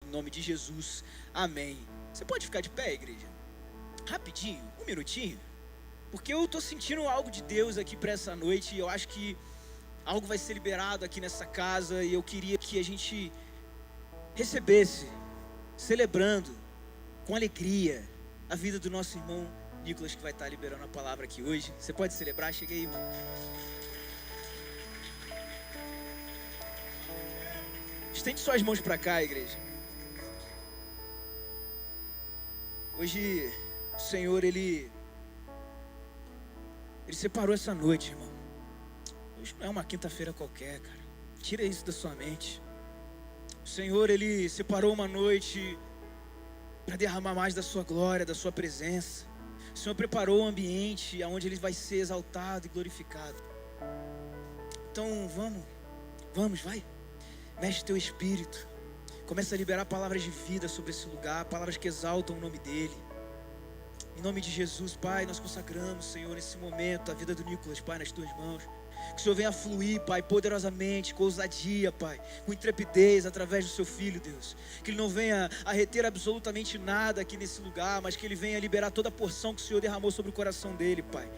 Em nome de Jesus, amém. Você pode ficar de pé, igreja? Rapidinho, um minutinho. Porque eu estou sentindo algo de Deus aqui para essa noite. E eu acho que algo vai ser liberado aqui nessa casa. E eu queria que a gente recebesse, celebrando, com alegria, a vida do nosso irmão Nicolas, que vai estar liberando a palavra aqui hoje. Você pode celebrar? Chega aí, irmão. Estende suas mãos para cá, igreja. Hoje o Senhor, Ele separou essa noite, irmão. Hoje não é uma quinta-feira qualquer, cara. Tira isso da sua mente. O Senhor, Ele separou uma noite para derramar mais da sua glória, da sua presença. O Senhor preparou um ambiente onde Ele vai ser exaltado e glorificado. Então vamos, vai. Mexe teu espírito. Começa a liberar palavras de vida sobre esse lugar, palavras que exaltam o nome dEle. Em nome de Jesus, Pai, nós consagramos, Senhor, nesse momento, a vida do Nicolas, Pai, nas tuas mãos. Que o Senhor venha fluir, Pai, poderosamente, com ousadia, Pai, com intrepidez, através do seu Filho, Deus. Que Ele não venha a reter absolutamente nada aqui nesse lugar, mas que Ele venha liberar toda a porção que o Senhor derramou sobre o coração dele, Pai.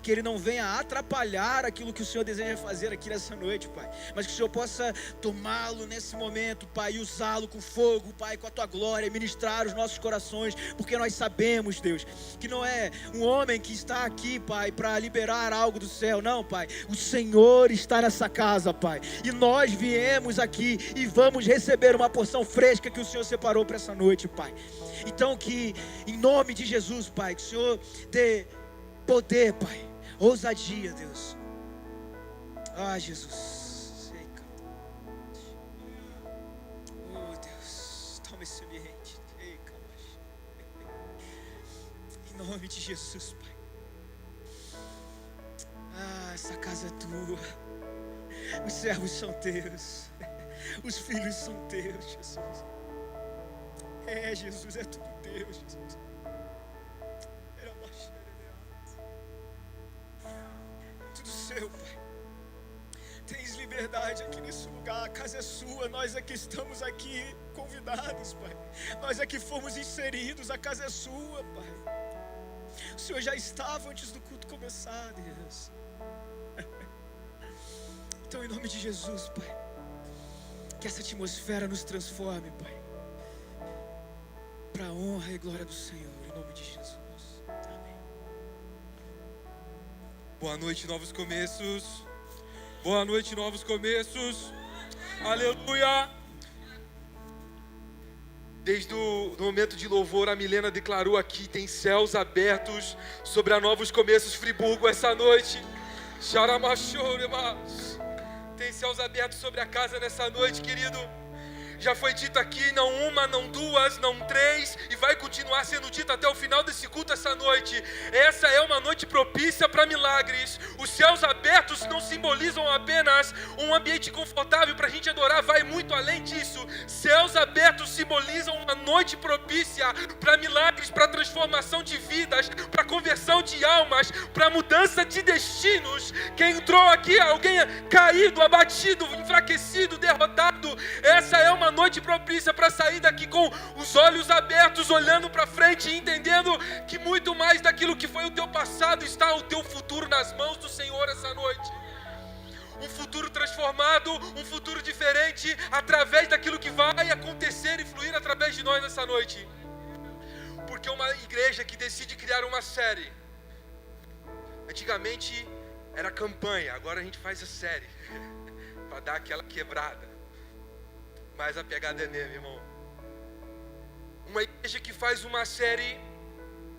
Que Ele não venha atrapalhar aquilo que o Senhor deseja fazer aqui nessa noite, Pai. Mas que o Senhor possa tomá-lo nesse momento, Pai, e usá-lo com fogo, Pai, com a Tua glória, ministrar os nossos corações. Porque nós sabemos, Deus, que não é um homem que está aqui, Pai, para liberar algo do céu. Não, Pai, o Senhor está nessa casa, Pai. E nós viemos aqui e vamos receber uma porção fresca que o Senhor separou para essa noite, Pai. Então que, em nome de Jesus, Pai, que o Senhor dê poder, Pai, ousadia, Deus. Ah, Jesus. Oh, Deus, toma esse ambiente. Em nome de Jesus, Pai. Ah, essa casa é tua. Os servos são teus. Os filhos são teus, Jesus. Jesus, é tudo teu, Jesus. Tudo seu, Pai. Tens liberdade aqui nesse lugar. A casa é sua. Nós aqui estamos aqui convidados, Pai. Nós aqui fomos inseridos. A casa é sua, Pai. O Senhor já estava antes do culto começar, Deus. Então, em nome de Jesus, Pai, que essa atmosfera nos transforme, Pai, para a honra e glória do Senhor, em nome de Jesus. Amém. Boa noite, novos começos. Boa noite, novos começos. Aleluia. Desde o momento de louvor, a Milena declarou aqui: tem céus abertos sobre a Novos Começos Friburgo essa noite. Tem céus abertos sobre a casa nessa noite, querido. Já foi dito aqui, não uma, não duas, não três, e vai continuar sendo dito até o final desse culto essa noite. Essa é uma noite propícia para milagres. Os céus abertos não simbolizam apenas um ambiente confortável para a gente adorar, vai muito além disso. Céus abertos simbolizam uma noite propícia para milagres, para transformação de vidas, para conversão de almas, para mudança de destinos. Quem entrou aqui, alguém caído, abatido, enfraquecido, derrotado, essa é uma noite propícia para sair daqui com os olhos abertos, olhando para frente e entendendo que muito mais daquilo que foi o teu passado está o teu futuro nas mãos do Senhor essa noite. Um futuro transformado, um futuro diferente, através daquilo que vai acontecer e fluir através de nós nessa noite. Porque uma igreja que decide criar uma série, antigamente era campanha, agora a gente faz a série, para dar aquela quebrada. Mas a pegada é mesmo, irmão. Uma igreja que faz uma série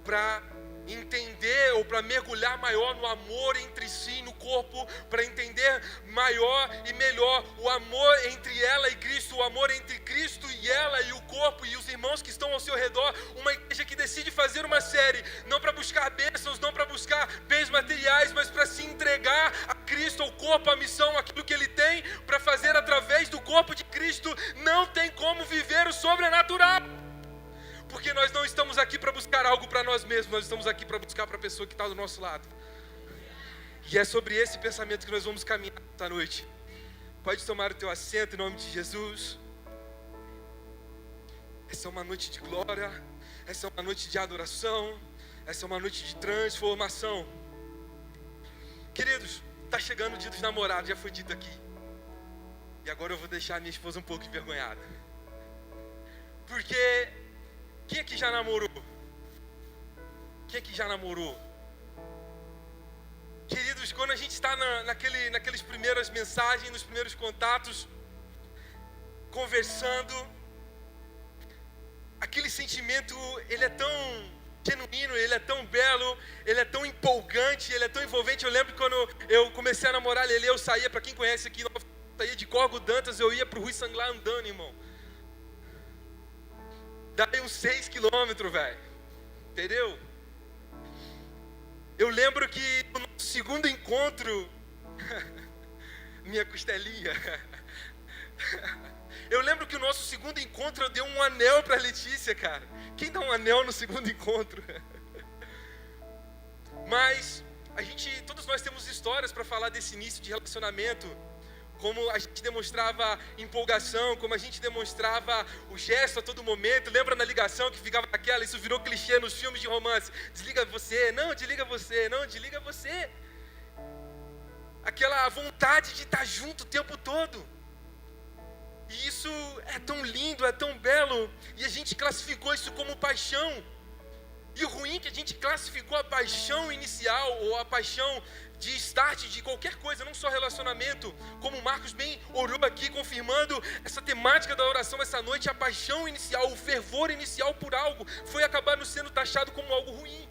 para entender ou para mergulhar maior no amor entre si, no corpo, para entender maior e melhor o amor entre ela e Cristo, o amor entre Cristo e ela e o corpo e os irmãos que estão ao seu redor. Uma igreja que decide fazer uma série, não para buscar bênçãos, não para buscar bens materiais, mas para se entregar a Cristo, ao corpo, a missão, aquilo que Ele tem para fazer através do corpo de Cristo. Não tem como viver o sobrenatural. Porque nós não estamos aqui para buscar algo para nós mesmos, nós estamos aqui para buscar para a pessoa que está do nosso lado. E é sobre esse pensamento que nós vamos caminhar esta noite. Pode tomar o teu assento em nome de Jesus. Essa é uma noite de glória, essa é uma noite de adoração, essa é uma noite de transformação. Queridos, está chegando o dia dos namorados, já foi dito aqui. E agora eu vou deixar a minha esposa um pouco envergonhada. Porque, quem aqui já namorou? Quem aqui já namorou? Queridos, quando a gente está naqueles primeiras mensagens, nos primeiros contatos, conversando, aquele sentimento, ele é tão genuíno, ele é tão belo, ele é tão empolgante, ele é tão envolvente. Eu lembro quando eu comecei a namorar a Lelê, eu saía, para quem conhece aqui, eu saía de Corgo Dantas, eu ia para o Rui Sanglar andando, irmão. Daí uns 6 quilômetros, velho. Entendeu? Eu lembro que no nosso segundo encontro, minha costelinha, eu lembro que o nosso segundo encontro eu dei um anel para Letícia, cara. Quem dá um anel no segundo encontro? Mas todos nós temos histórias para falar desse início de relacionamento. Como a gente demonstrava empolgação, como a gente demonstrava o gesto a todo momento. Lembra na ligação que ficava aquela, isso virou clichê nos filmes de romance. Desliga você, não, desliga você, não, desliga você. Aquela vontade de estar junto o tempo todo. E isso é tão lindo, é tão belo. E a gente classificou isso como paixão. E o ruim é que a gente classificou a paixão inicial, ou a paixão de start de qualquer coisa, não só relacionamento, como o Marcos bem orou aqui, confirmando essa temática da oração essa noite, a paixão inicial, o fervor inicial por algo, foi acabar sendo taxado como algo ruim.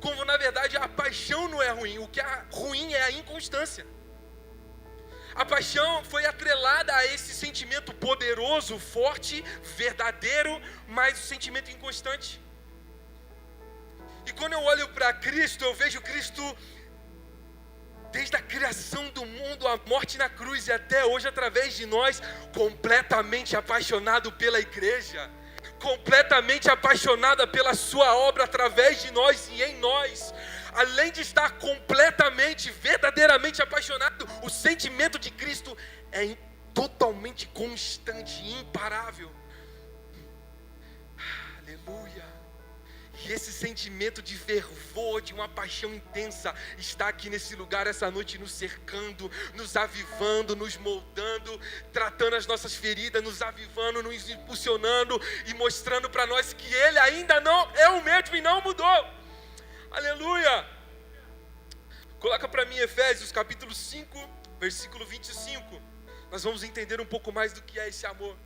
Como na verdade a paixão não é ruim, o que é ruim é a inconstância. A paixão foi atrelada a esse sentimento poderoso, forte, verdadeiro, mas o sentimento inconstante. E quando eu olho para Cristo, eu vejo Cristo desde a criação do mundo, a morte na cruz e até hoje através de nós, completamente apaixonado pela igreja, completamente apaixonada pela sua obra através de nós e em nós. Além de estar completamente, verdadeiramente apaixonado, o sentimento de Cristo é totalmente constante, imparável. Aleluia. E esse sentimento de fervor, de uma paixão intensa, está aqui nesse lugar essa noite, nos cercando, nos avivando, nos moldando, tratando as nossas feridas, nos avivando, nos impulsionando e mostrando para nós que Ele ainda não é o mesmo e não mudou. Aleluia! Coloca para mim Efésios capítulo 5, versículo 25. Nós vamos entender um pouco mais do que é esse amor.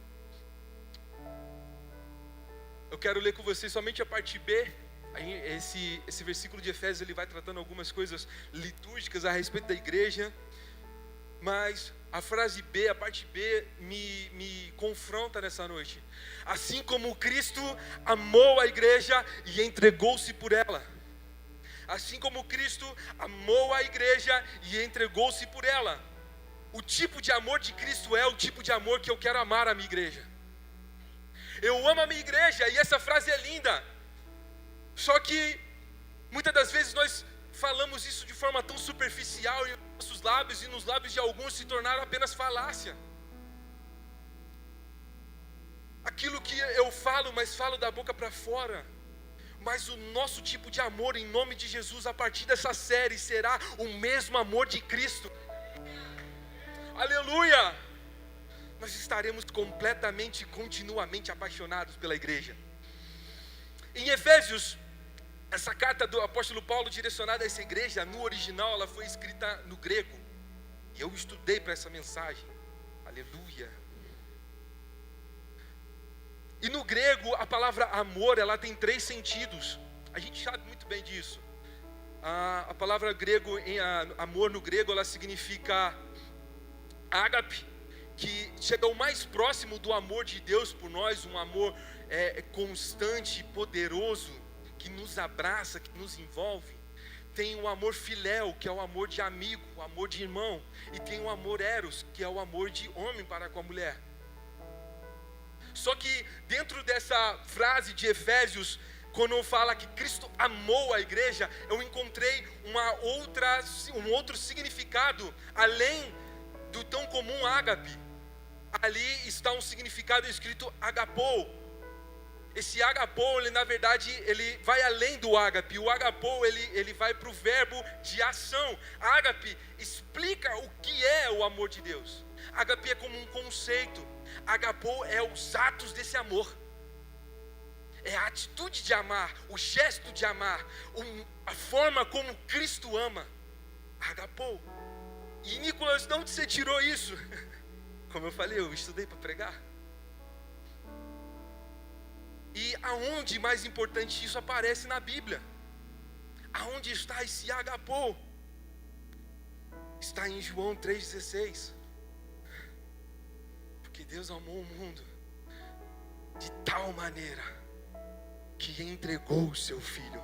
Eu quero ler com vocês somente a parte B. Esse versículo de Efésios ele vai tratando algumas coisas litúrgicas a respeito da igreja. Mas a frase B, a parte B, me confronta nessa noite. Assim como Cristo amou a igreja e entregou-se por ela. Assim como Cristo amou a igreja e entregou-se por ela. O tipo de amor de Cristo é o tipo de amor que eu quero amar a minha igreja. Eu amo a minha igreja e essa frase é linda. Só que muitas das vezes nós falamos isso de forma tão superficial em nossos lábios e nos lábios de alguns se tornaram apenas falácia. Aquilo que eu falo, mas falo da boca para fora. Mas o nosso tipo de amor em nome de Jesus a partir dessa série será o mesmo amor de Cristo. Aleluia! Nós estaremos completamente, continuamente apaixonados pela igreja. Em Efésios, essa carta do apóstolo Paulo direcionada a essa igreja, no original ela foi escrita no grego. E eu estudei para essa mensagem. Aleluia. E no grego, a palavra amor, ela tem 3 sentidos. A gente sabe muito bem disso. A palavra grego, amor no grego, ela significa ágape, que chega ao mais próximo do amor de Deus por nós, um amor constante, poderoso, que nos abraça, que nos envolve. Tem o amor filéu, que é o amor de amigo, o amor de irmão. E tem o amor eros, que é o amor de homem para com a mulher. Só que dentro dessa frase de Efésios, quando fala que Cristo amou a igreja, eu encontrei um outro significado, além do tão comum ágape. Ali está um significado escrito agapou, Esse agapou, ele na verdade, ele vai além do ágape. O agapou, ele vai para o verbo de ação. Ágape explica o que é o amor de Deus. Ágape é como um conceito. Agapou é os atos desse amor. É a atitude de amar, o gesto de amar, a forma como Cristo ama. Agapou. E Nicolas, de onde você tirou isso? Como eu falei, eu estudei para pregar. E aonde, mais importante, isso aparece na Bíblia? Aonde está esse agapou? Está em João 3,16. Porque Deus amou o mundo de tal maneira que entregou o seu Filho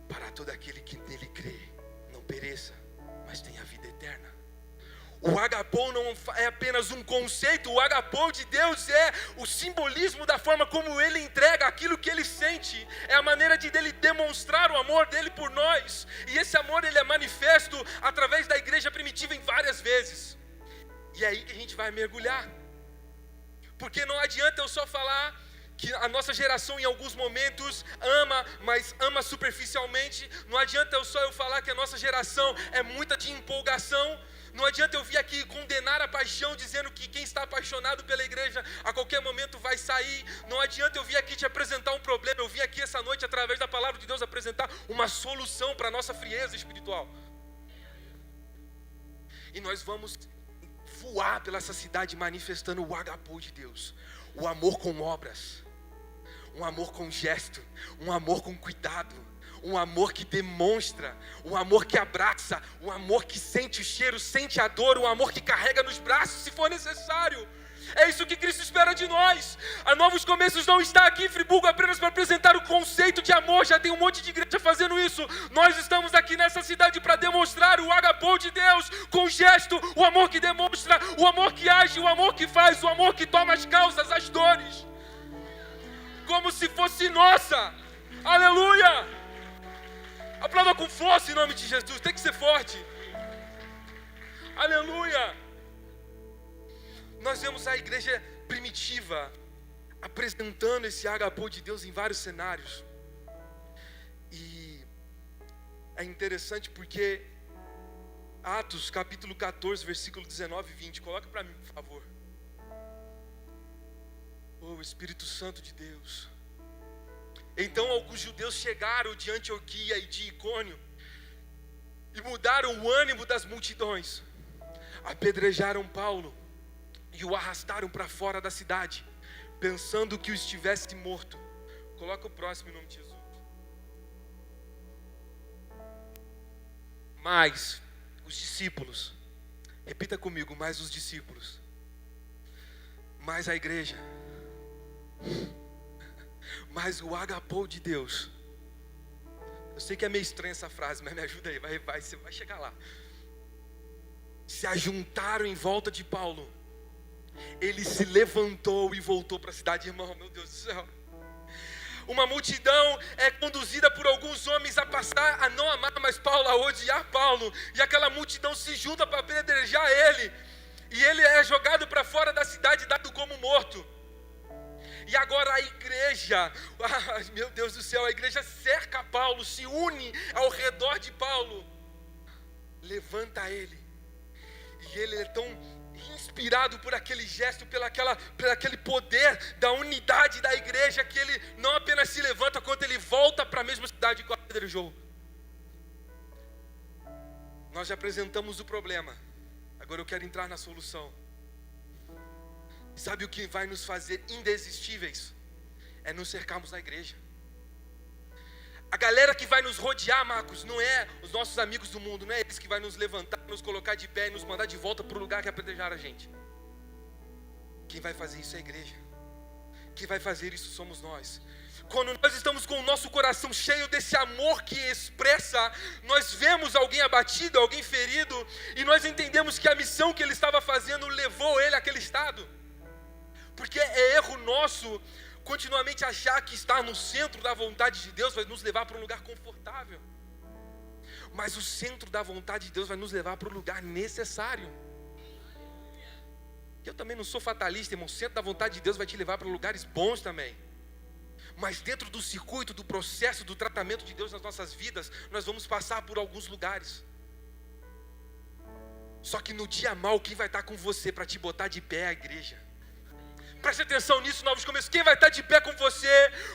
para todo aquele que nele crê, não pereça, mas tenha vida eterna. O agapou não é apenas um conceito. O agapou de Deus é o simbolismo da forma como Ele entrega aquilo que Ele sente. É a maneira dele demonstrar o amor dele por nós. E esse amor, ele é manifesto através da igreja primitiva em várias vezes. E é aí que a gente vai mergulhar. Porque não adianta eu só falar que a nossa geração em alguns momentos ama, mas ama superficialmente. Não adianta eu falar que a nossa geração é muita de empolgação. Não adianta eu vir aqui condenar a paixão, dizendo que quem está apaixonado pela igreja a qualquer momento vai sair. Não adianta eu vir aqui te apresentar um problema. Eu vim aqui essa noite, através da palavra de Deus, apresentar uma solução para a nossa frieza espiritual. E nós vamos voar pela essa cidade manifestando o agapou de Deus. O amor com obras, um amor com gesto, um amor com cuidado, um amor que demonstra, um amor que abraça, um amor que sente o cheiro, sente a dor, um amor que carrega nos braços se for necessário. É isso que Cristo espera de nós. A Novos Começos não está aqui em Friburgo apenas para apresentar o conceito de amor. Já tem um monte de igreja fazendo isso. Nós estamos aqui nessa cidade para demonstrar o agapou de Deus com gesto, o amor que demonstra, o amor que age, o amor que faz, o amor que toma as causas, as dores, como se fosse nossa. Aleluia! Aplauda com força em nome de Jesus. Tem que ser forte. Aleluia. Nós vemos a igreja primitiva apresentando esse agapou de Deus em vários cenários. E é interessante porque Atos capítulo 14, versículo 19 e 20. Coloca para mim, por favor. Oh, Espírito Santo de Deus. Então alguns judeus chegaram de Antioquia e de Icônio e mudaram o ânimo das multidões. Apedrejaram Paulo e o arrastaram para fora da cidade, pensando que o estivesse morto. Coloca o próximo em nome de Jesus. Mas os discípulos, repita comigo, mas os discípulos, mas a igreja, mas o agapou de Deus. Eu sei que é meio estranha essa frase, mas me ajuda aí, você vai chegar lá. Se ajuntaram em volta de Paulo. Ele se levantou e voltou para a cidade. Irmão, meu Deus do céu. Uma multidão é conduzida por alguns homens a passar a não amar mais Paulo, a odiar Paulo. E aquela multidão se junta para apedrejar ele. E ele é jogado para fora da cidade, dado como morto. E agora a igreja, meu Deus do céu, a igreja cerca Paulo, se une ao redor de Paulo, levanta ele, e ele é tão inspirado por aquele gesto, por aquele poder da unidade da igreja, que ele não apenas se levanta, quanto ele volta para a mesma cidade que o apedrejou. Nós já apresentamos o problema, agora eu quero entrar na solução. Sabe o que vai nos fazer indesistíveis? É nos cercarmos na igreja. A galera que vai nos rodear, Marcos, não é os nossos amigos do mundo, não é eles que vai nos levantar, nos colocar de pé e nos mandar de volta para o lugar que apedrejaram a gente. Quem vai fazer isso é a igreja. Quem vai fazer isso somos nós. Quando nós estamos com o nosso coração cheio desse amor que expressa, nós vemos alguém abatido, alguém ferido, e nós entendemos que a missão que ele estava fazendo levou ele àquele estado. Porque é erro nosso continuamente achar que estar no centro da vontade de Deus vai nos levar para um lugar confortável. Mas o centro da vontade de Deus vai nos levar para o lugar necessário. Eu também não sou fatalista, irmão. O centro da vontade de Deus vai te levar para lugares bons também. Mas dentro do circuito, do processo, do tratamento de Deus nas nossas vidas, nós vamos passar por alguns lugares. Só que no dia mau, quem vai estar com você para te botar de pé é a igreja. Preste atenção nisso, novos começos. Quem vai estar de pé com você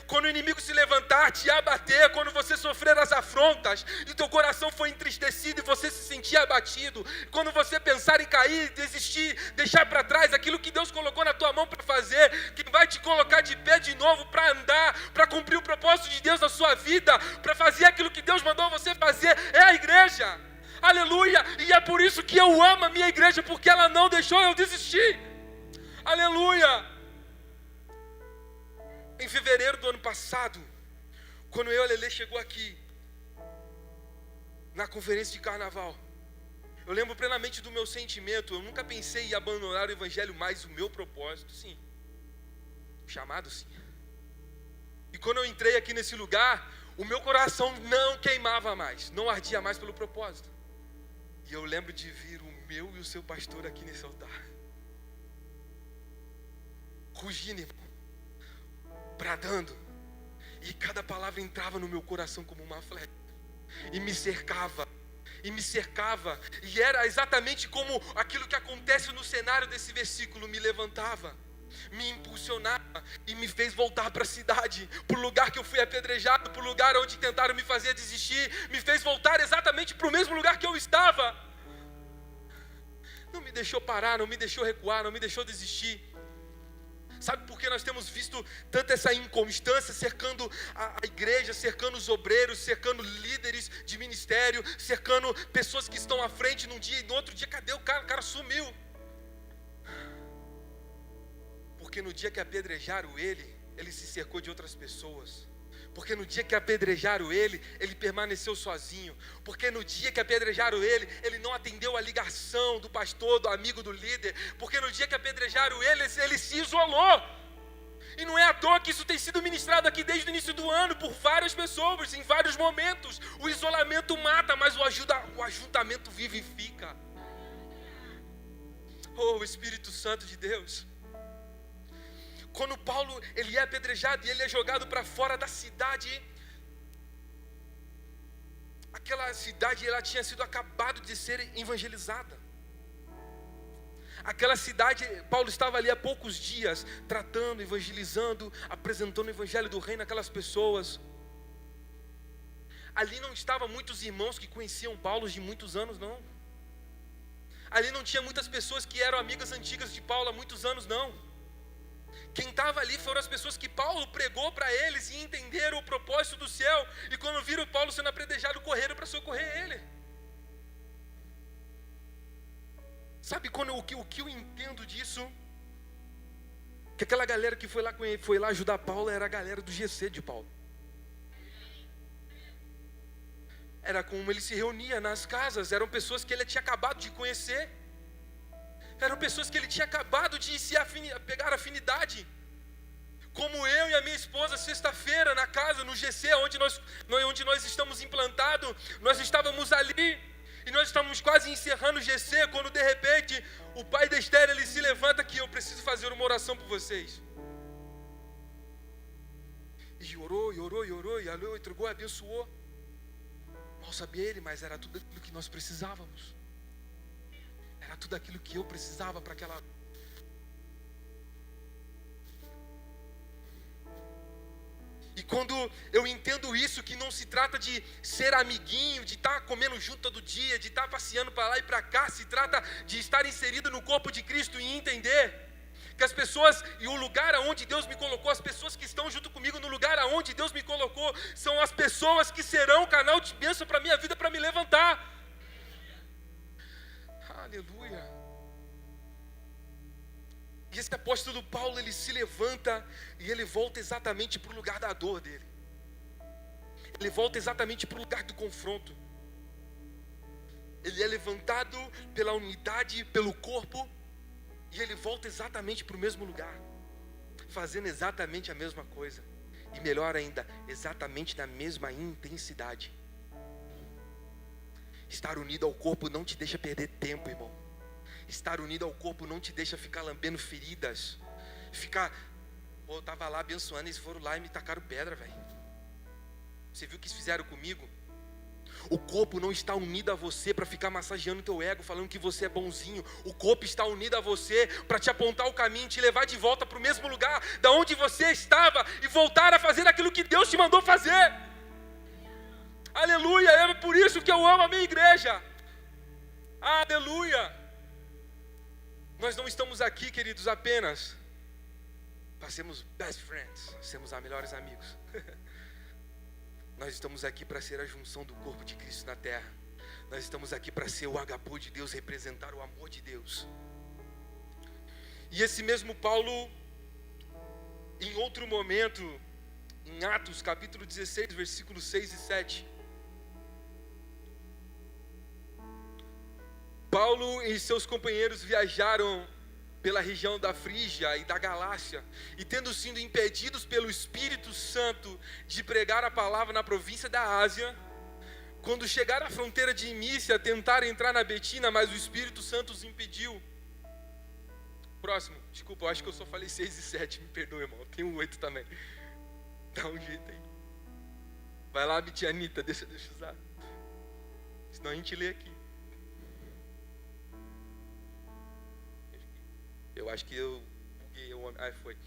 quando o inimigo se levantar, te abater, quando você sofrer as afrontas e teu coração for entristecido e você se sentir abatido, quando você pensar em cair, desistir, deixar para trás aquilo que Deus colocou na tua mão para fazer, quem vai te colocar de pé de novo para andar, para cumprir o propósito de Deus na sua vida, para fazer aquilo que Deus mandou você fazer, é a igreja. Aleluia! E é por isso que eu amo a minha igreja, porque ela não deixou eu desistir. Aleluia! Em fevereiro do ano passado, quando eu e a Lelê chegou aqui, na conferência de carnaval, eu lembro plenamente do meu sentimento. Eu nunca pensei em abandonar o evangelho, mais o meu propósito, sim. Chamado, sim. E quando eu entrei aqui nesse lugar, o meu coração não queimava mais, não ardia mais pelo propósito. E eu lembro de vir o meu e o seu pastor aqui nesse altar, rugindo, irmão, bradando, e cada palavra entrava no meu coração como uma flecha, e me cercava, e era exatamente como aquilo que acontece no cenário desse versículo, me levantava, me impulsionava, e me fez voltar para a cidade, para o lugar que eu fui apedrejado, para o lugar onde tentaram me fazer desistir, me fez voltar exatamente para o mesmo lugar que eu estava, não me deixou parar, não me deixou recuar, não me deixou desistir. Sabe por que nós temos visto tanta essa inconstância cercando a igreja, cercando os obreiros, cercando líderes de ministério, cercando pessoas que estão à frente num dia e no outro dia, cadê o cara? O cara sumiu. Porque no dia que apedrejaram ele se cercou de outras pessoas. Porque no dia que apedrejaram ele permaneceu sozinho. Porque no dia que apedrejaram ele não atendeu a ligação do pastor, do amigo, do líder. Porque no dia que apedrejaram ele se isolou. E não é à toa que isso tem sido ministrado aqui desde o início do ano por várias pessoas, em vários momentos. O isolamento mata, mas o ajuntamento vivifica. Oh, Espírito Santo de Deus. Quando Paulo ele é apedrejado e ele é jogado para fora da cidade, aquela cidade ela tinha sido acabado de ser evangelizada. Aquela cidade, Paulo estava ali há poucos dias, tratando, evangelizando, apresentando o evangelho do reino àquelas pessoas. Ali não estavam muitos irmãos que conheciam Paulo de muitos anos, não. Ali não tinha muitas pessoas que eram amigas antigas de Paulo há muitos anos, não. Quem estava ali foram as pessoas que Paulo pregou para eles e entenderam o propósito do céu. E quando viram Paulo sendo apedrejado, correram para socorrer ele. Sabe o que eu entendo disso? Que aquela galera que foi lá ajudar Paulo era a galera do GC de Paulo. Era como ele se reunia nas casas, eram pessoas que ele tinha acabado de conhecer. Eram pessoas que ele tinha acabado de pegar afinidade. Como eu e a minha esposa, sexta-feira, na casa, no GC, onde nós estamos implantados, nós estávamos ali, e nós estávamos quase encerrando o GC, quando de repente, o pai da Esther, ele se levanta aqui, eu preciso fazer uma oração por vocês. E orou, e ali entregou, abençoou. Mal sabia ele, mas era tudo aquilo que nós precisávamos. Era tudo aquilo que eu precisava para aquela... E quando eu entendo isso, que não se trata de ser amiguinho, de estar comendo junto todo dia, de estar passeando para lá e para cá, se trata de estar inserido no corpo de Cristo e entender que as pessoas e o lugar aonde Deus me colocou, as pessoas que estão junto comigo no lugar aonde Deus me colocou, são as pessoas que serão canal de bênção para a minha vida, para me levantar. Aleluia. E esse apóstolo Paulo, ele se levanta e ele volta exatamente para o lugar da dor dele. Ele volta exatamente para o lugar do confronto. Ele é levantado pela unidade, pelo corpo, e ele volta exatamente para o mesmo lugar, fazendo exatamente a mesma coisa. E melhor ainda, exatamente na mesma intensidade. Estar unido ao corpo não te deixa perder tempo, irmão. Estar unido ao corpo não te deixa ficar lambendo feridas, ficar Pô, eu tava lá abençoando, eles foram lá e me tacaram pedra, velho. Você viu o que eles fizeram comigo? O corpo não está unido a você para ficar massageando teu ego, falando que você é bonzinho. O corpo está unido a você para te apontar o caminho, te levar de volta para o mesmo lugar da onde você estava e voltar a fazer aquilo que Deus te mandou fazer. Aleluia, é por isso que eu amo a minha igreja. Aleluia. Nós não estamos aqui, queridos, apenas para sermos best friends, sermos os melhores amigos. Nós estamos aqui para ser a junção do corpo de Cristo na terra. Nós estamos aqui para ser o agapô de Deus, representar o amor de Deus. E esse mesmo Paulo, em outro momento, em Atos capítulo 16, versículos 6 e 7, Paulo e seus companheiros viajaram pela região da Frígia e da Galácia, e tendo sido impedidos pelo Espírito Santo de pregar a palavra na província da Ásia, quando chegaram à fronteira de Mísia, tentaram entrar na Betina, mas o Espírito Santo os impediu. Próximo, desculpa, eu acho que eu só falei 6 e 7, me perdoa, irmão, tem um 8 também. Dá um jeito aí. Vai lá, tia Anitta, deixa eu usar. Senão a gente lê aqui. Eu acho que eu buguei o homem. Foi.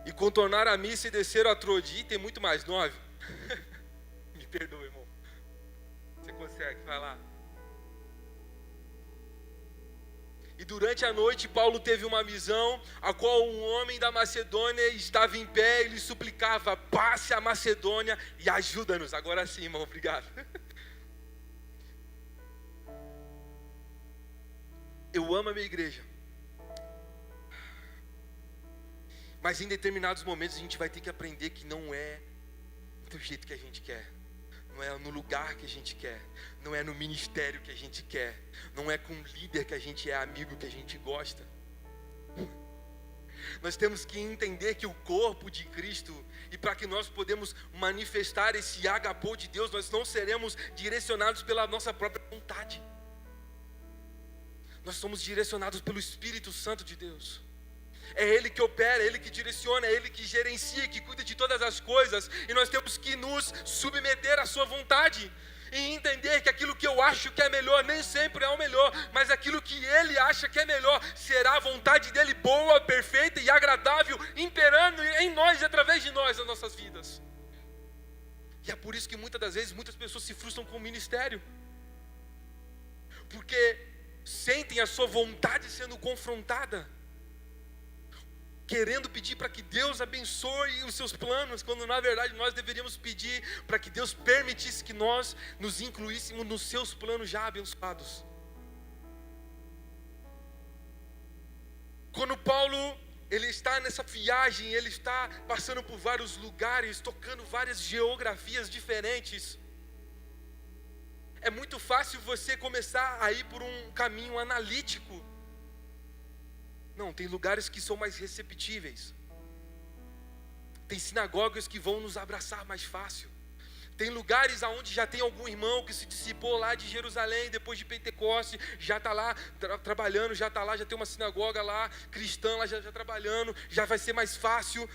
E contornaram a Mísia e desceram a Trodi. Tem muito mais, 9. Me perdoa, irmão. Você consegue, vai lá. E durante a noite, Paulo teve uma visão, a qual um homem da Macedônia estava em pé e lhe suplicava: passe a Macedônia e ajuda-nos. Agora sim, irmão, obrigado. Eu amo a minha igreja. Mas em determinados momentos a gente vai ter que aprender que não é do jeito que a gente quer. Não é no lugar que a gente quer. Não é no ministério que a gente quer. Não é com o líder que a gente é amigo, que a gente gosta. Nós temos que entender que o corpo de Cristo, e para que nós podemos manifestar esse agapô de Deus, nós não seremos direcionados pela nossa própria vontade. Nós somos direcionados pelo Espírito Santo de Deus. É Ele que opera, é Ele que direciona, é Ele que gerencia, que cuida de todas as coisas. E nós temos que nos submeter à sua vontade. E entender que aquilo que eu acho que é melhor nem sempre é o melhor. Mas aquilo que Ele acha que é melhor será a vontade dEle boa, perfeita e agradável, imperando em nós e através de nós, nas nossas vidas. E é por isso que muitas das vezes muitas pessoas se frustram com o ministério. Porque sentem a sua vontade sendo confrontada, querendo pedir para que Deus abençoe os seus planos, quando na verdade nós deveríamos pedir para que Deus permitisse que nós nos incluíssemos nos seus planos já abençoados. Quando Paulo, ele está nessa viagem, ele está passando por vários lugares, tocando várias geografias diferentes, é muito fácil você começar a ir por um caminho analítico. Não, tem lugares que são mais receptíveis. Tem sinagogas que vão nos abraçar mais fácil. Tem lugares onde já tem algum irmão que se dissipou lá de Jerusalém, depois de Pentecoste, já está lá trabalhando, já está lá, já tem uma sinagoga lá, cristã lá já trabalhando, já vai ser mais fácil.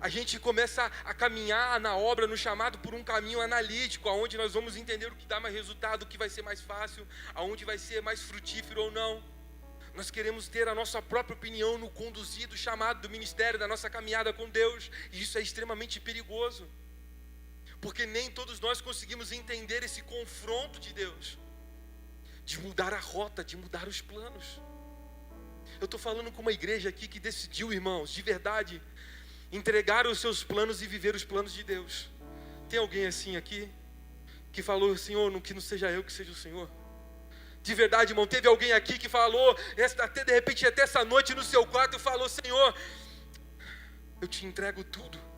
A gente começa a caminhar na obra, no chamado, por um caminho analítico, onde nós vamos entender o que dá mais resultado, o que vai ser mais fácil, aonde vai ser mais frutífero ou não. Nós queremos ter a nossa própria opinião no conduzido, chamado do ministério, da nossa caminhada com Deus. E isso é extremamente perigoso. Porque nem todos nós conseguimos entender esse confronto de Deus. De mudar a rota, de mudar os planos. Eu estou falando com uma igreja aqui que decidiu, irmãos, de verdade, entregar os seus planos e viver os planos de Deus. Tem alguém assim aqui? Que falou: Senhor, que não seja eu, que seja o Senhor. De verdade, irmão, teve alguém aqui que falou, até de repente, até essa noite no seu quarto, falou: Senhor, eu te entrego tudo.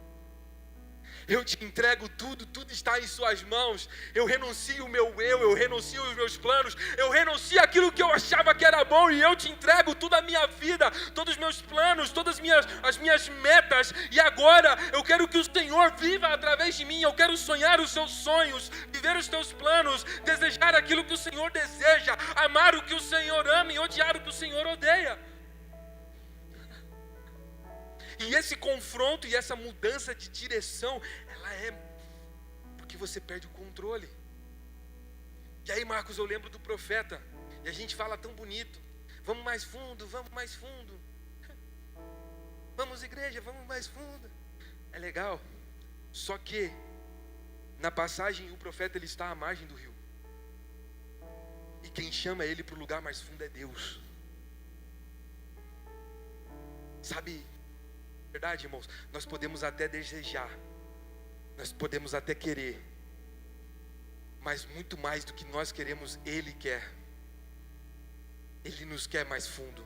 Eu te entrego tudo, tudo está em suas mãos. Eu renuncio o meu eu renuncio os meus planos, eu renuncio aquilo que eu achava que era bom, e eu te entrego toda a minha vida, todos os meus planos, todas as minhas metas. E agora eu quero que o Senhor viva através de mim. Eu quero sonhar os seus sonhos, viver os teus planos, desejar aquilo que o Senhor deseja, amar o que o Senhor ama e odiar o que o Senhor odeia. E esse confronto e essa mudança de direção, ela é porque você perde o controle. E aí, Marcos, eu lembro do profeta, e a gente fala tão bonito: vamos mais fundo, vamos mais fundo. Vamos, igreja, vamos mais fundo. É legal. Só que na passagem o profeta ele está à margem do rio. E quem chama ele para o lugar mais fundo é Deus. Sabe, verdade, irmãos, nós podemos até desejar, nós podemos até querer, mas muito mais do que nós queremos, Ele quer. Ele nos quer mais fundo.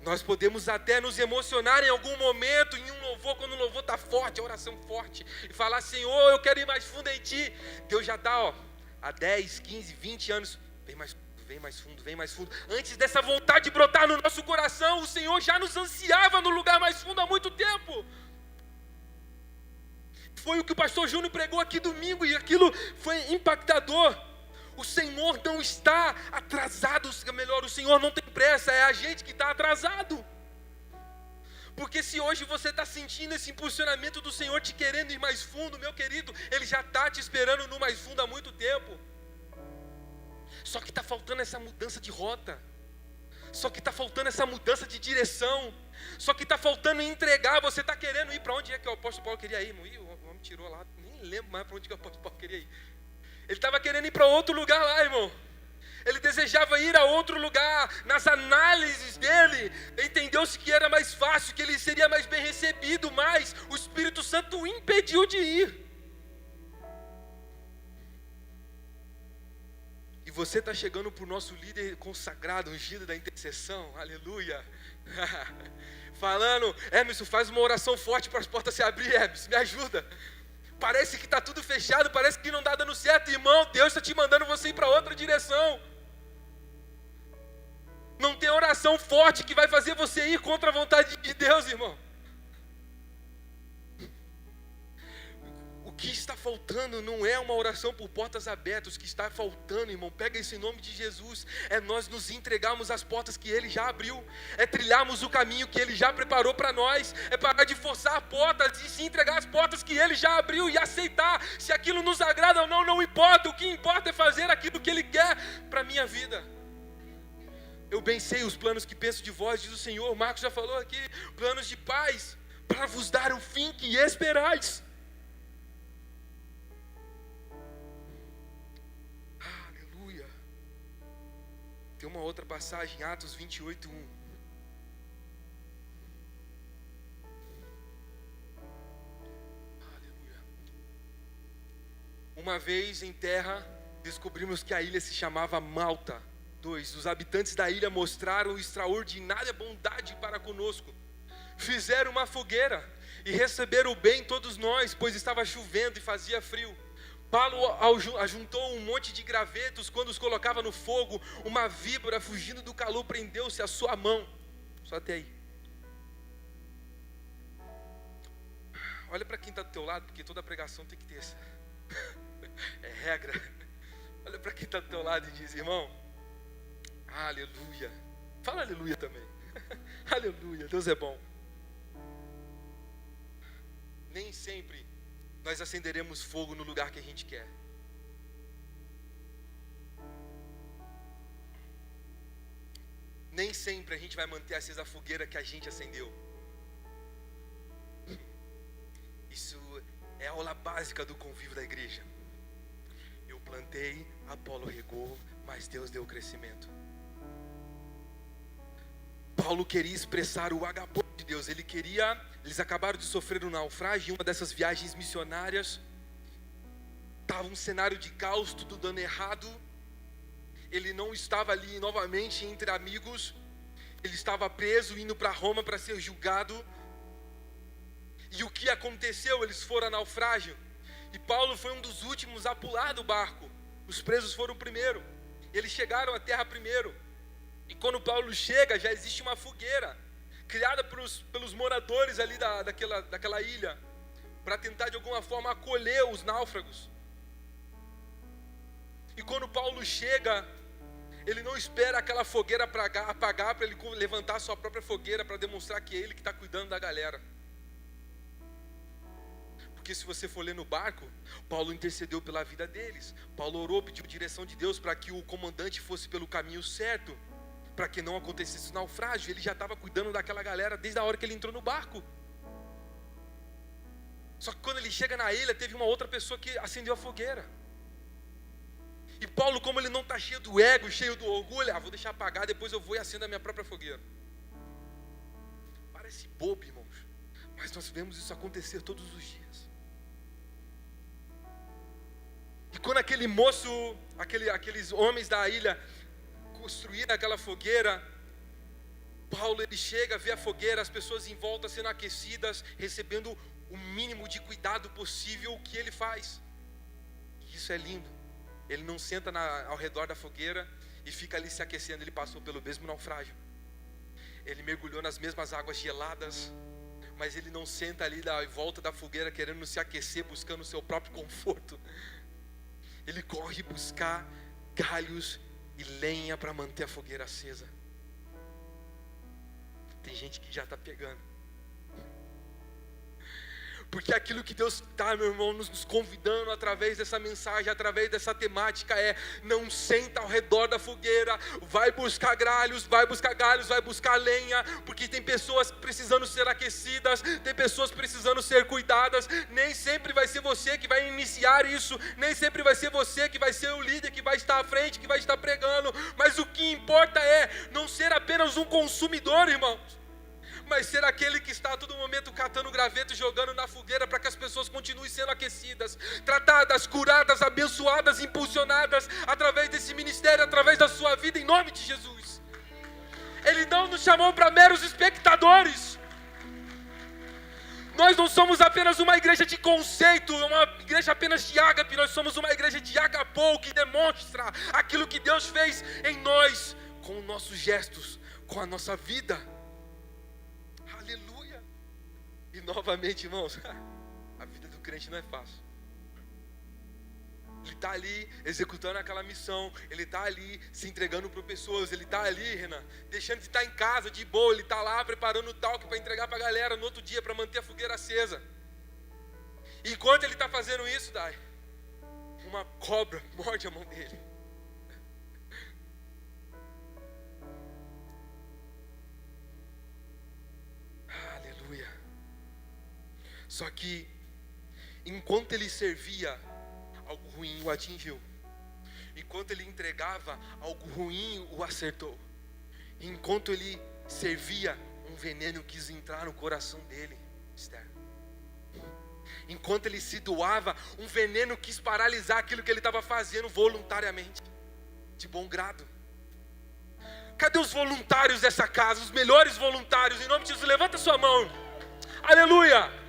Nós podemos até nos emocionar em algum momento, em um louvor, quando o louvor está forte, a oração forte, e falar: Senhor, eu quero ir mais fundo em Ti. Deus já está, há 10, 15, 20 anos, vem mais fundo, vem mais fundo, vem mais fundo. Antes dessa vontade de brotar no nosso coração, o Senhor já nos ansiava no lugar mais fundo há muito tempo. Foi o que o pastor Júnior pregou aqui domingo, e aquilo foi impactador. O Senhor não está atrasado, melhor, o Senhor não tem pressa, é a gente que está atrasado. Porque se hoje você está sentindo esse impulsionamento do Senhor te querendo ir mais fundo, meu querido, Ele já está te esperando no mais fundo há muito tempo. Só que está faltando essa mudança de rota, só que está faltando essa mudança de direção, só que está faltando entregar. Você está querendo ir para onde é que o apóstolo Paulo queria ir, irmão? O homem tirou lá, nem lembro mais para onde que o apóstolo Paulo queria ir. Ele estava querendo ir para outro lugar lá, irmão. Ele desejava ir a outro lugar. Nas análises dele, entendeu-se que era mais fácil, que ele seria mais bem recebido, mas o Espírito Santo o impediu de ir. E você está chegando para o nosso líder consagrado, ungido da intercessão, aleluia, falando: Emerson, faz uma oração forte para as portas se abrir, Emerson, me ajuda. Parece que está tudo fechado, parece que não está dando certo, irmão. Deus está te mandando você ir para outra direção. Não tem oração forte que vai fazer você ir contra a vontade de Deus, irmão. O que está faltando não é uma oração por portas abertas. O que está faltando, irmão, pega esse nome de Jesus, é nós nos entregarmos às portas que Ele já abriu, é trilharmos o caminho que Ele já preparou para nós, é parar de forçar portas e se entregar às portas que Ele já abriu e aceitar. Se aquilo nos agrada ou não, não importa. O que importa é fazer aquilo que Ele quer para a minha vida. Eu bem sei os planos que penso de vós, diz o Senhor. Marcos já falou aqui: planos de paz, para vos dar o fim que esperais. Tem uma outra passagem, Atos 28:1. Aleluia. Uma vez em terra, descobrimos que a ilha se chamava Malta. 2. Os habitantes da ilha mostraram extraordinária bondade para conosco. Fizeram uma fogueira e receberam bem todos nós, pois estava chovendo e fazia frio. Paulo ajuntou um monte de gravetos. Quando os colocava no fogo, uma víbora, fugindo do calor, prendeu-se à sua mão. Só até aí. Olha para quem está do teu lado, porque toda pregação tem que ter essa. É regra. Olha para quem está do teu lado e diz: irmão, aleluia. Fala aleluia também. Aleluia, Deus é bom. Nem sempre nós acenderemos fogo no lugar que a gente quer. Nem sempre a gente vai manter acesa a fogueira que a gente acendeu. Isso é a aula básica do convívio da igreja. Eu plantei, Apolo regou, mas Deus deu o crescimento. Paulo queria expressar o agape de Deus. Eles acabaram de sofrer um naufrágio. Em uma dessas viagens missionárias, estava um cenário de caos, tudo dando errado. Ele não estava ali novamente entre amigos. Ele estava preso, indo para Roma para ser julgado. E o que aconteceu? Eles foram a naufrágio. E Paulo foi um dos últimos a pular do barco. Os presos foram o primeiro. Eles chegaram à terra primeiro. E quando Paulo chega, já existe uma fogueira criada pelos moradores ali daquela ilha, para tentar de alguma forma acolher os náufragos. E quando Paulo chega, ele não espera aquela fogueira apagar para ele levantar a sua própria fogueira, para demonstrar que é ele que está cuidando da galera. Porque se você for ler no barco, Paulo intercedeu pela vida deles. Paulo orou, pediu direção de Deus para que o comandante fosse pelo caminho certo, para que não acontecesse naufrágio. Ele já estava cuidando daquela galera desde a hora que ele entrou no barco. Só que quando ele chega na ilha, teve uma outra pessoa que acendeu a fogueira. E Paulo, como ele não está cheio do ego, cheio do orgulho, vou deixar apagar, depois eu vou e acendo a minha própria fogueira. Parece bobo, irmãos, mas nós vemos isso acontecer todos os dias. E quando aquele moço, aqueles homens da ilha construíram aquela fogueira, Paulo ele chega, vê a fogueira, as pessoas em volta sendo aquecidas, recebendo o mínimo de cuidado possível. O que ele faz? Isso é lindo. Ele não senta ao redor da fogueira e fica ali se aquecendo. Ele passou pelo mesmo naufrágio. Ele mergulhou nas mesmas águas geladas, mas ele não senta ali em volta da fogueira querendo se aquecer, buscando o seu próprio conforto. Ele corre buscar galhos e lenha para manter a fogueira acesa. Tem gente que já está pegando. Porque aquilo que Deus está, meu irmão, nos convidando através dessa mensagem, através dessa temática não senta ao redor da fogueira, vai buscar galhos, vai buscar lenha, porque tem pessoas precisando ser aquecidas, tem pessoas precisando ser cuidadas. Nem sempre vai ser você que vai iniciar isso, nem sempre vai ser você que vai ser o líder, que vai estar à frente, que vai estar pregando, mas o que importa é não ser apenas um consumidor, irmãos, mas ser aquele que está a todo momento catando graveto e jogando na fogueira para que as pessoas continuem sendo aquecidas, tratadas, curadas, abençoadas, impulsionadas através desse ministério, através da sua vida, em nome de Jesus. Ele não nos chamou para meros espectadores. Nós não somos apenas uma igreja de conceito, uma igreja apenas de ágape, nós somos uma igreja de agapou, que demonstra aquilo que Deus fez em nós, com os nossos gestos, com a nossa vida. Aleluia. E novamente, irmãos, a vida do crente não é fácil. Ele está ali executando aquela missão, ele está ali se entregando para pessoas, ele está ali, Renan, deixando de estar em casa de boa, ele está lá preparando o talco para entregar para a galera no outro dia, para manter a fogueira acesa. E enquanto ele está fazendo isso, uma cobra morde a mão dele. Só que, enquanto ele servia, algo ruim o atingiu. Enquanto ele entregava, algo ruim o acertou. Enquanto ele servia, um veneno quis entrar no coração dele, Esther. Enquanto ele se doava, um veneno quis paralisar aquilo que ele estava fazendo voluntariamente, de bom grado. Cadê os voluntários dessa casa? Os melhores voluntários, em nome de Jesus, levanta sua mão. Aleluia!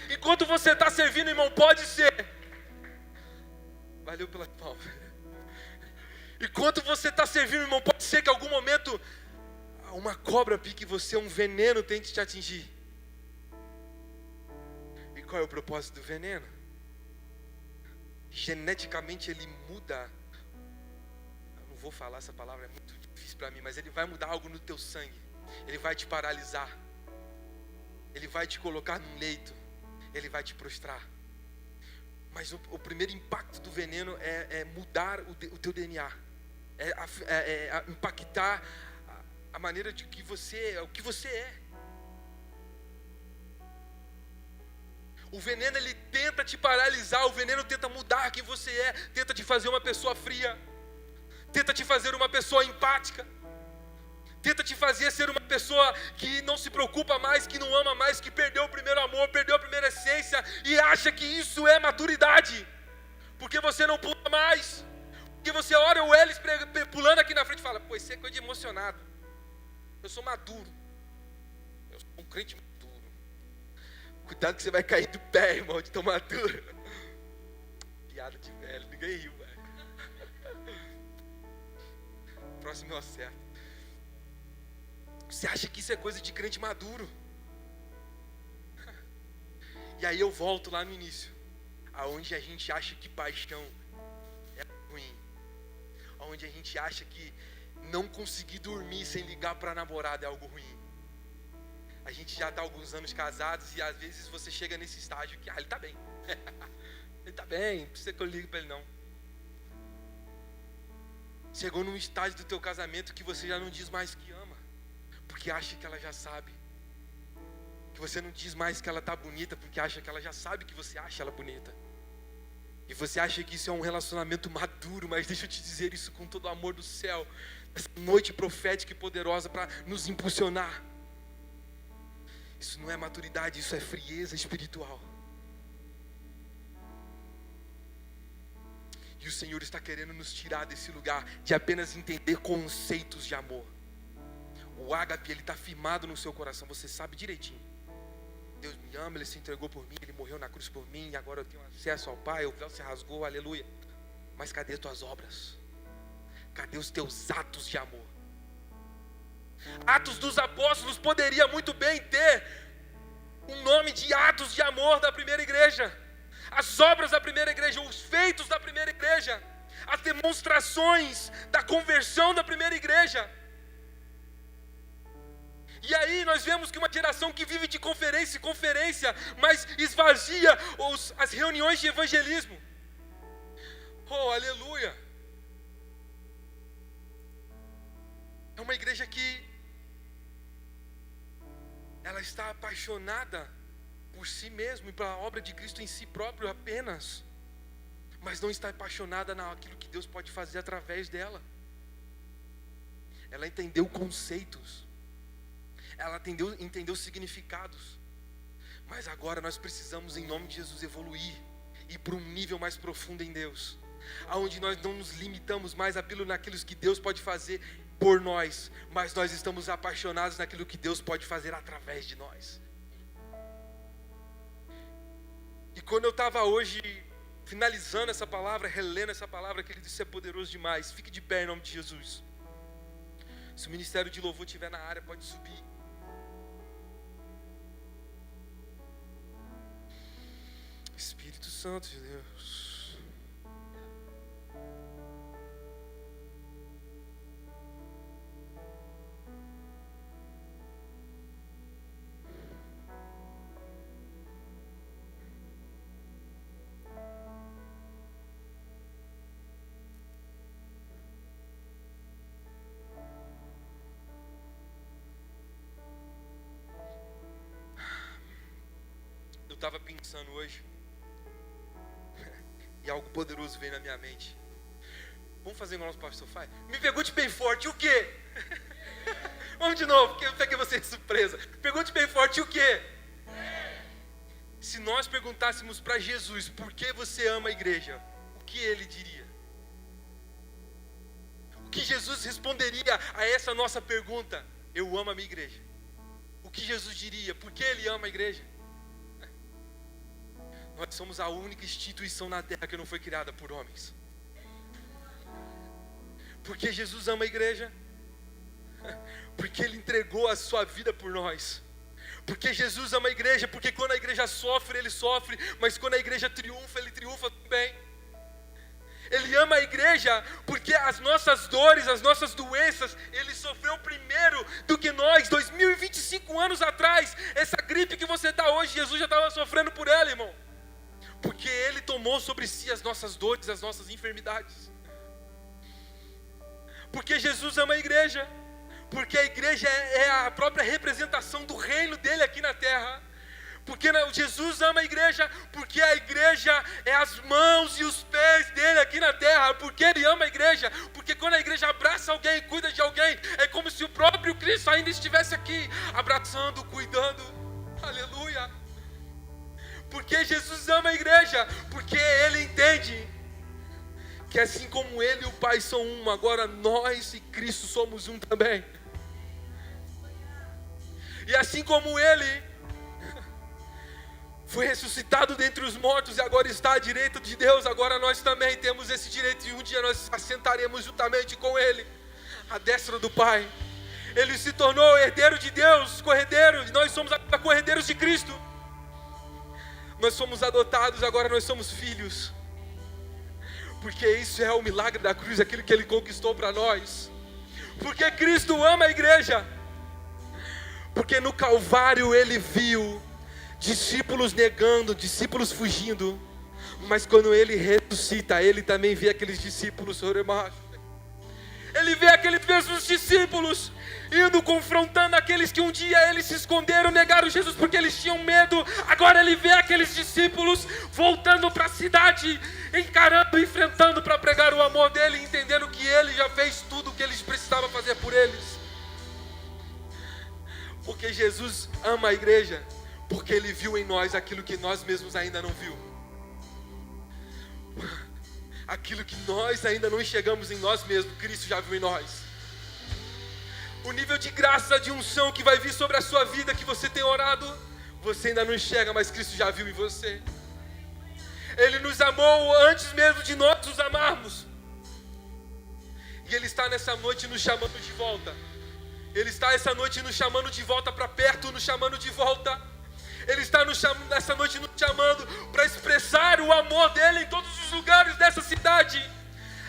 Enquanto você está servindo, irmão, pode ser. Valeu pela palma. Enquanto você está servindo, irmão, pode ser que em algum momento uma cobra pique você, um veneno tente te atingir. E qual é o propósito do veneno? Geneticamente ele muda. Eu não vou falar essa palavra, é muito difícil para mim, mas ele vai mudar algo no teu sangue. Ele vai te paralisar. Ele vai te colocar num leito. Ele vai te prostrar. Mas o primeiro impacto do veneno é mudar o teu DNA. É impactar a maneira de que o que você é. O veneno ele tenta te paralisar, o veneno tenta mudar quem você é, tenta te fazer uma pessoa fria, tenta te fazer uma pessoa empática, tenta te fazer ser uma pessoa que não se preocupa mais, que não ama mais, que perdeu o primeiro amor, perdeu a primeira essência e acha que isso é maturidade, porque você não pula mais, porque você olha o Elis pulando aqui na frente e fala, pô, isso é coisa de emocionado, eu sou maduro, eu sou um crente maduro. Cuidado que você vai cair do pé, irmão, de tão maduro. Piada de velho, ninguém riu, velho. Próximo eu acerto. Você acha que isso é coisa de crente maduro? E aí eu volto lá no início, aonde a gente acha que paixão é ruim, aonde a gente acha que não conseguir dormir sem ligar para a namorada é algo ruim. a gente já está há alguns anos casados e às vezes você chega nesse estágio que, ele está bem. Ele está bem, não precisa que eu ligue para ele não. Chegou num estágio do teu casamento que você já não diz mais que ama, porque acha que ela já sabe. Que você não diz mais que ela está bonita, porque acha que ela já sabe que você acha ela bonita. E você acha que isso é um relacionamento maduro, mas deixa eu te dizer isso com todo o amor do céu. Essa noite profética e poderosa para nos impulsionar. Isso não é maturidade, isso é frieza espiritual. E o Senhor está querendo nos tirar desse lugar de apenas entender conceitos de amor. O ágape, ele está firmado no seu coração, você sabe direitinho. Deus me ama, Ele se entregou por mim, Ele morreu na cruz por mim, e agora eu tenho acesso ao Pai, o véu se rasgou, aleluia. Mas cadê as tuas obras? Cadê os teus atos de amor? Atos dos Apóstolos poderia muito bem ter o nome de atos de amor da primeira igreja. As obras da primeira igreja, os feitos da primeira igreja, as demonstrações da conversão da primeira igreja. E aí nós vemos que uma geração que vive de conferência em conferência, mas esvazia as reuniões de evangelismo. Oh, aleluia! É uma igreja que ela está apaixonada por si mesma e pela obra de Cristo em si próprio apenas, mas não está apaixonada naquilo que Deus pode fazer através dela. Ela entendeu conceitos, ela entendeu significados, mas agora nós precisamos, em nome de Jesus, evoluir e ir para um nível mais profundo em Deus, aonde nós não nos limitamos mais naquilo que Deus pode fazer por nós, mas nós estamos apaixonados naquilo que Deus pode fazer através de nós. E quando eu estava hoje finalizando essa palavra, relendo essa palavra, querido, isso é poderoso demais. Fique de pé em nome de Jesus. Se o ministério de louvor estiver na área, pode subir. Espírito Santo de Deus. Eu estava pensando hoje e algo poderoso veio na minha mente. Vamos fazer igual o nosso pastor faz? Me pergunte bem forte, o quê? Vamos de novo, porque eu peguei você de surpresa. Pergunte bem forte, o quê? Se nós perguntássemos para Jesus, por que você ama a igreja? O que ele diria? O que Jesus responderia a essa nossa pergunta? Eu amo a minha igreja. O que Jesus diria? Por que ele ama a igreja? Nós somos a única instituição na terra que não foi criada por homens. Porque Jesus ama a igreja? Porque Ele entregou a sua vida por nós. Porque Jesus ama a igreja? Porque quando a igreja sofre, Ele sofre. Mas quando a igreja triunfa, Ele triunfa também. Ele ama a igreja porque as nossas dores, as nossas doenças, Ele sofreu primeiro do que nós. 2025 anos atrás, essa gripe que você está hoje, Jesus já estava sofrendo por ela, irmão. Porque Ele tomou sobre si as nossas dores, as nossas enfermidades. Porque Jesus ama a igreja. Porque a igreja é a própria representação do reino dele aqui na terra. Porque Jesus ama a igreja, porque a igreja é as mãos e os pés dele aqui na terra. Porque Ele ama a igreja. Porque quando a igreja abraça alguém, cuida de alguém, é como se o próprio Cristo ainda estivesse aqui, abraçando, cuidando. Aleluia. Porque Jesus ama a igreja, porque Ele entende que assim como Ele e o Pai são um, agora nós e Cristo somos um também. E assim como Ele foi ressuscitado dentre os mortos e agora está à direita de Deus, agora nós também temos esse direito e um dia nós assentaremos juntamente com Ele, à destra do Pai. Ele se tornou herdeiro de Deus, corredeiro, e nós somos corredeiros de Cristo. Nós somos adotados, agora nós somos filhos. Porque isso é o milagre da cruz, aquilo que Ele conquistou para nós. Porque Cristo ama a igreja. Porque no Calvário ele viu discípulos negando, discípulos fugindo. Mas quando ele ressuscita, ele também vê aqueles discípulos. Ele vê aqueles mesmos discípulos indo confrontando aqueles que um dia eles se esconderam, negaram Jesus porque eles tinham medo. Agora ele vê aqueles discípulos voltando para a cidade, encarando, enfrentando para pregar o amor dele, entendendo que ele já fez tudo o que eles precisavam fazer por eles. Porque Jesus ama a igreja, porque ele viu em nós aquilo que nós mesmos ainda não viu. Aquilo que nós ainda não enxergamos em nós mesmos, Cristo já viu em nós. O nível de graça, de unção que vai vir sobre a sua vida, que você tem orado, você ainda não enxerga, mas Cristo já viu em você. Ele nos amou antes mesmo de nós nos amarmos. E Ele está nessa noite nos chamando de volta. Ele está essa noite nos chamando de volta para perto, nos chamando de volta. Ele está nessa noite nos chamando para expressar o amor dele em todos os lugares dessa cidade.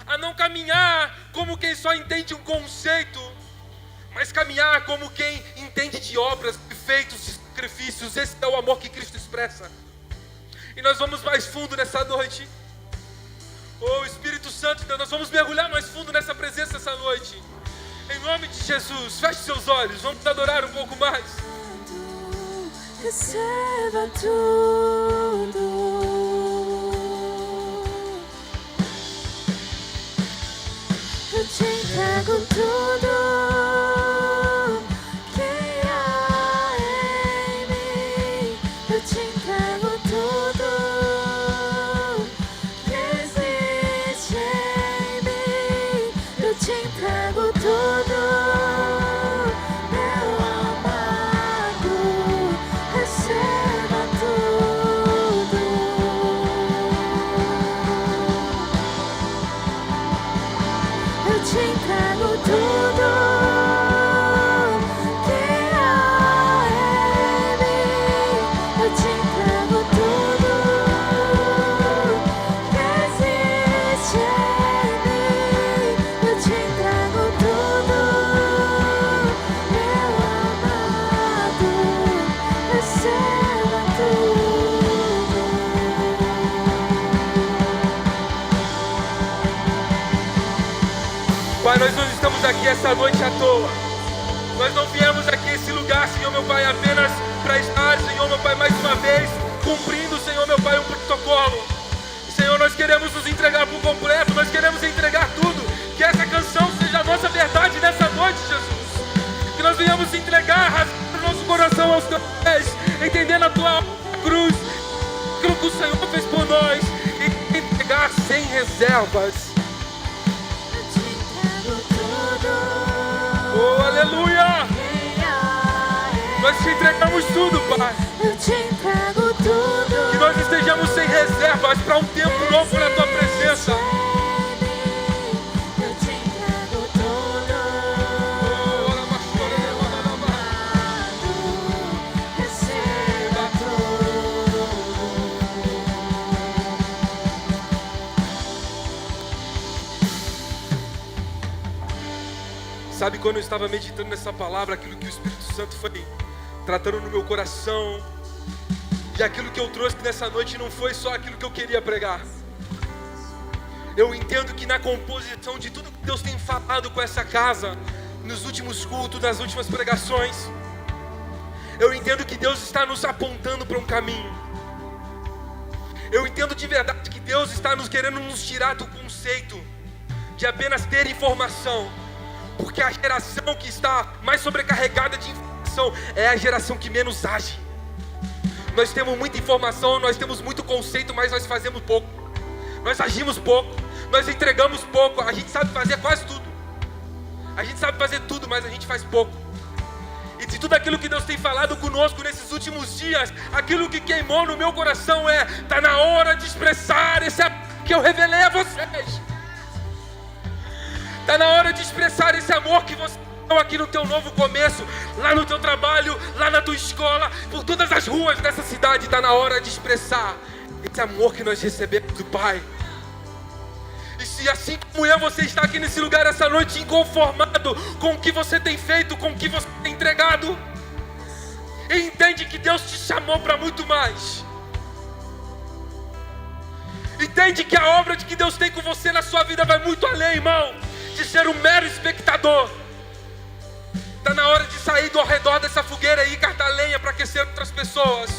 A não caminhar como quem só entende um conceito, mas caminhar como quem entende de obras, de feitos, de sacrifícios. Esse é o amor que Cristo expressa. E nós vamos mais fundo nessa noite. Oh, Espírito Santo de Deus, nós vamos mergulhar mais fundo nessa presença essa noite. Em nome de Jesus, feche seus olhos, vamos adorar um pouco mais. Receba tudo. Eu te entrego tudo que há em mim. Eu te entrego tudo que existe em mim. Eu te entrego tudo. Pai, nós não estamos aqui essa noite à toa. Nós não viemos aqui a esse lugar, Senhor meu Pai, apenas para estar, Senhor meu Pai, mais uma vez, cumprindo, Senhor meu Pai, um protocolo. Senhor, nós queremos nos entregar por completo, nós queremos entregar tudo. Que essa canção seja a nossa verdade nessa noite, Jesus. Que nós venhamos entregar, rasgando o nosso coração aos teus pés, entendendo a tua cruz, aquilo que o Senhor fez por nós, e entregar sem reservas. Oh, aleluia! Nós te entregamos tudo, Pai. Eu te entrego tudo. Que nós estejamos sem reservas para um tempo novo na tua presença. Eu te entrego tudo. Receba tudo. Sabe, quando eu estava meditando nessa palavra, aquilo que o Espírito Santo foi tratando no meu coração, e aquilo que eu trouxe nessa noite não foi só aquilo que eu queria pregar. Eu entendo que na composição de tudo que Deus tem falado com essa casa, nos últimos cultos, nas últimas pregações, eu entendo que Deus está nos apontando para um caminho. Eu entendo de verdade que Deus está querendo nos tirar do conceito de apenas ter informação. Porque a geração que está mais sobrecarregada de informação é a geração que menos age. Nós temos muita informação, nós temos muito conceito, mas nós fazemos pouco. Nós agimos pouco, nós entregamos pouco. A gente sabe fazer quase tudo. A gente sabe fazer tudo, mas a gente faz pouco. E de tudo aquilo que Deus tem falado conosco nesses últimos dias, aquilo que queimou no meu coração está na hora de expressar esse amor que eu revelei a vocês. Está na hora de expressar esse amor que você tem aqui no teu novo começo, lá no teu trabalho, lá na tua escola, por todas as ruas dessa cidade. Está na hora de expressar esse amor que nós recebemos do Pai. E se assim como eu, você está aqui nesse lugar essa noite inconformado com o que você tem feito, com o que você tem entregado, E entende que Deus te chamou para muito mais. Entende que a obra de que Deus tem com você na sua vida vai muito além, irmão, de ser um mero espectador. Está na hora de sair do ao redor dessa fogueira e catar lenha para aquecer outras pessoas.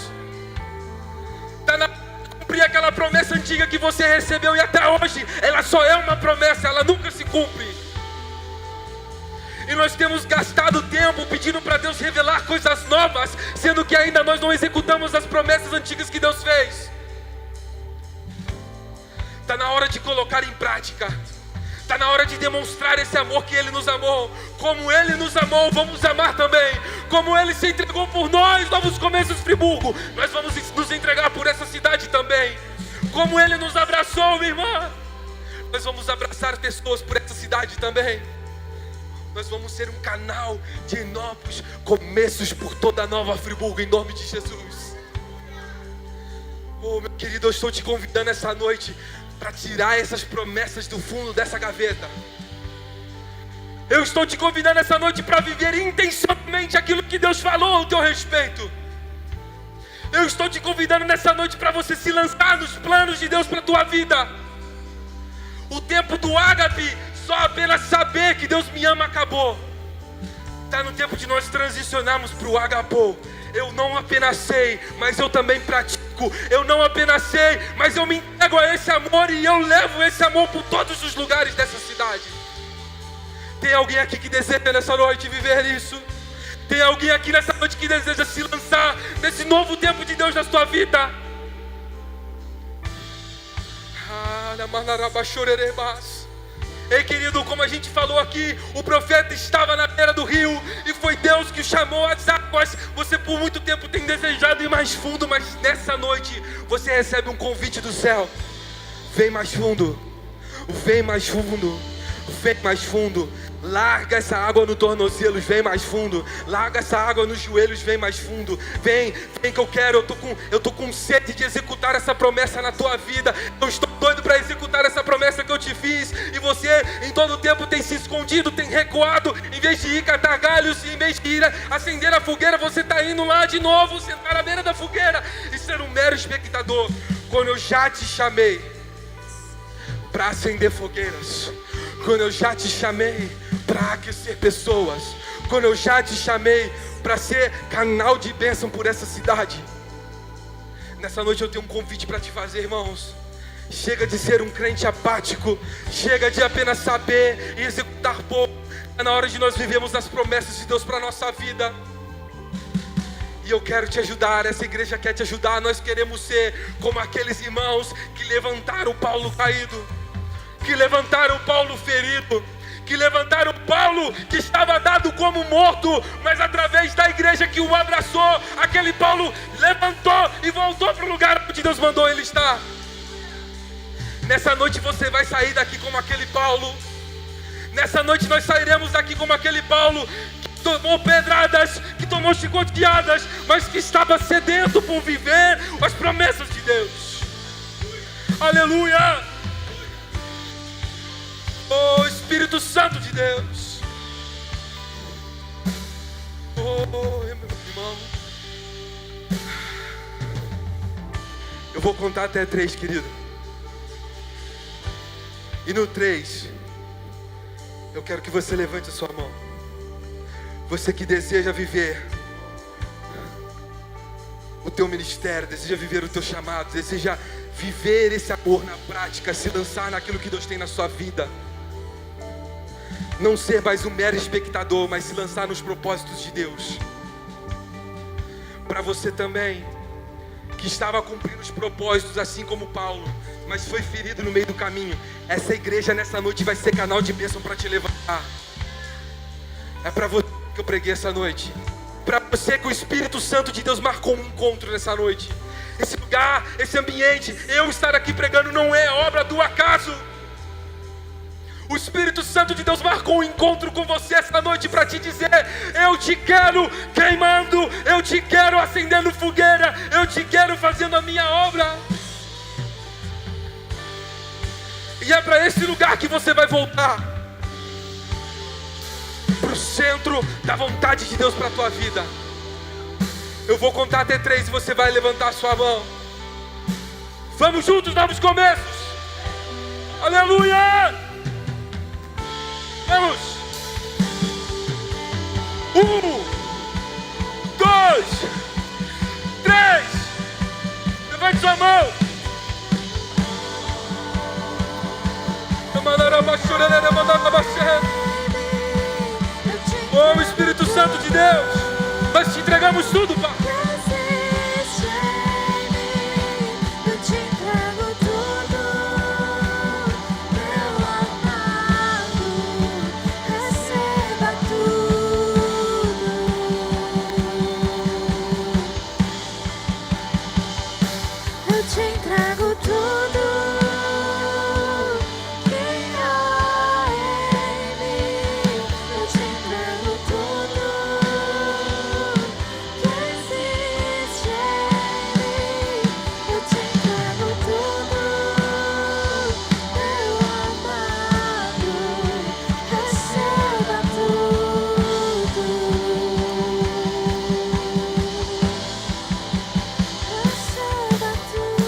Está na hora de cumprir aquela promessa antiga que você recebeu e até hoje ela só é uma promessa, ela nunca se cumpre. E nós temos gastado tempo pedindo para Deus revelar coisas novas, sendo que ainda nós não executamos as promessas antigas que Deus fez. Está na hora de colocar em prática. Está na hora de demonstrar esse amor que Ele nos amou. Como Ele nos amou, vamos amar também. Como Ele se entregou por nós, Novos Começos Friburgo, nós vamos nos entregar por essa cidade também. Como Ele nos abraçou, minha irmã, nós vamos abraçar pessoas por essa cidade também. Nós vamos ser um canal de novos começos por toda a Nova Friburgo, em nome de Jesus. Oh, meu querido, eu estou te convidando essa noite para tirar essas promessas do fundo dessa gaveta. Eu estou te convidando essa noite para viver intencionalmente aquilo que Deus falou ao teu respeito. Eu estou te convidando nessa noite para você se lançar nos planos de Deus para a tua vida. O tempo do ágape, só apenas saber que Deus me ama, acabou. Está no tempo de nós transicionarmos para o agapô. Eu não apenas sei, mas eu também pratico. Eu não apenas sei, mas eu me entrego a esse amor e eu levo esse amor por todos os lugares dessa cidade. Tem alguém aqui que deseja nessa noite viver isso? Tem alguém aqui nessa noite que deseja se lançar nesse novo tempo de Deus na sua vida? Ei, querido, como a gente falou aqui, o profeta estava na beira do rio e foi Deus que o chamou às águas. Você por muito tempo tem desejado ir mais fundo, mas nessa noite você recebe um convite do céu. Vem mais fundo, vem mais fundo, vem mais fundo. Larga essa água no tornozelo, vem mais fundo. Larga essa água nos joelhos, vem mais fundo. Vem que eu quero, eu tô com sede de executar essa promessa na tua vida. Eu estou doido para executar essa promessa que eu te fiz. E você em todo o tempo tem se escondido, tem recuado. Em vez de ir catar galhos, em vez de ir acender a fogueira, você está indo lá de novo, sentar à beira da fogueira e ser um mero espectador. Quando eu já te chamei para acender fogueiras, quando eu já te chamei para aquecer pessoas, quando eu já te chamei para ser canal de bênção por essa cidade, nessa noite eu tenho um convite para te fazer, irmãos. Chega de ser um crente apático, chega de apenas saber e executar pouco. É na hora de nós vivermos as promessas de Deus para a nossa vida. E eu quero te ajudar, essa igreja quer te ajudar. Nós queremos ser como aqueles irmãos que levantaram Paulo caído, que levantaram Paulo ferido, que levantaram Paulo que estava dado como morto, mas através da igreja que o abraçou, aquele Paulo levantou e voltou para o lugar onde Deus mandou ele estar. Nessa noite você vai sair daqui como aquele Paulo. Nessa noite nós sairemos daqui como aquele Paulo que tomou pedradas, que tomou chicoteadas, mas que estava sedento por viver as promessas de Deus. Aleluia! Oh, Espírito Santo de Deus. Oh, meu irmão. Eu vou contar até 3, querido. E no 3, eu quero que você levante a sua mão. Você que deseja viver o teu ministério, deseja viver o teu chamado, deseja viver esse amor na prática, se lançar naquilo que Deus tem na sua vida. Não ser mais um mero espectador, mas se lançar nos propósitos de Deus. Para você também, que estava cumprindo os propósitos assim como Paulo, mas foi ferido no meio do caminho, essa igreja nessa noite vai ser canal de bênção para te levantar. É para você que eu preguei essa noite. Para você que o Espírito Santo de Deus marcou um encontro nessa noite. Esse lugar, esse ambiente, eu estar aqui pregando não é obra do acaso. O Espírito Santo de Deus marcou um encontro com você essa noite para te dizer: eu te quero queimando, eu te quero acendendo fogueira, eu te quero fazendo a minha obra. E é para esse lugar que você vai voltar, para o centro da vontade de Deus para a tua vida. Eu vou contar até 3 e você vai levantar a sua mão. Vamos juntos, novos começos. Aleluia! Vamos! 1, 2, 3. Levante sua mão. Oh, Espírito Santo de Deus, nós te entregamos tudo, Pai. Eu te entrego tudo, meu amado, receba tudo. Eu te entrego tudo que há em mim. Eu te entrego tudo que existe em mim. Eu te entrego tudo, meu amado, receba tudo. Receba tudo.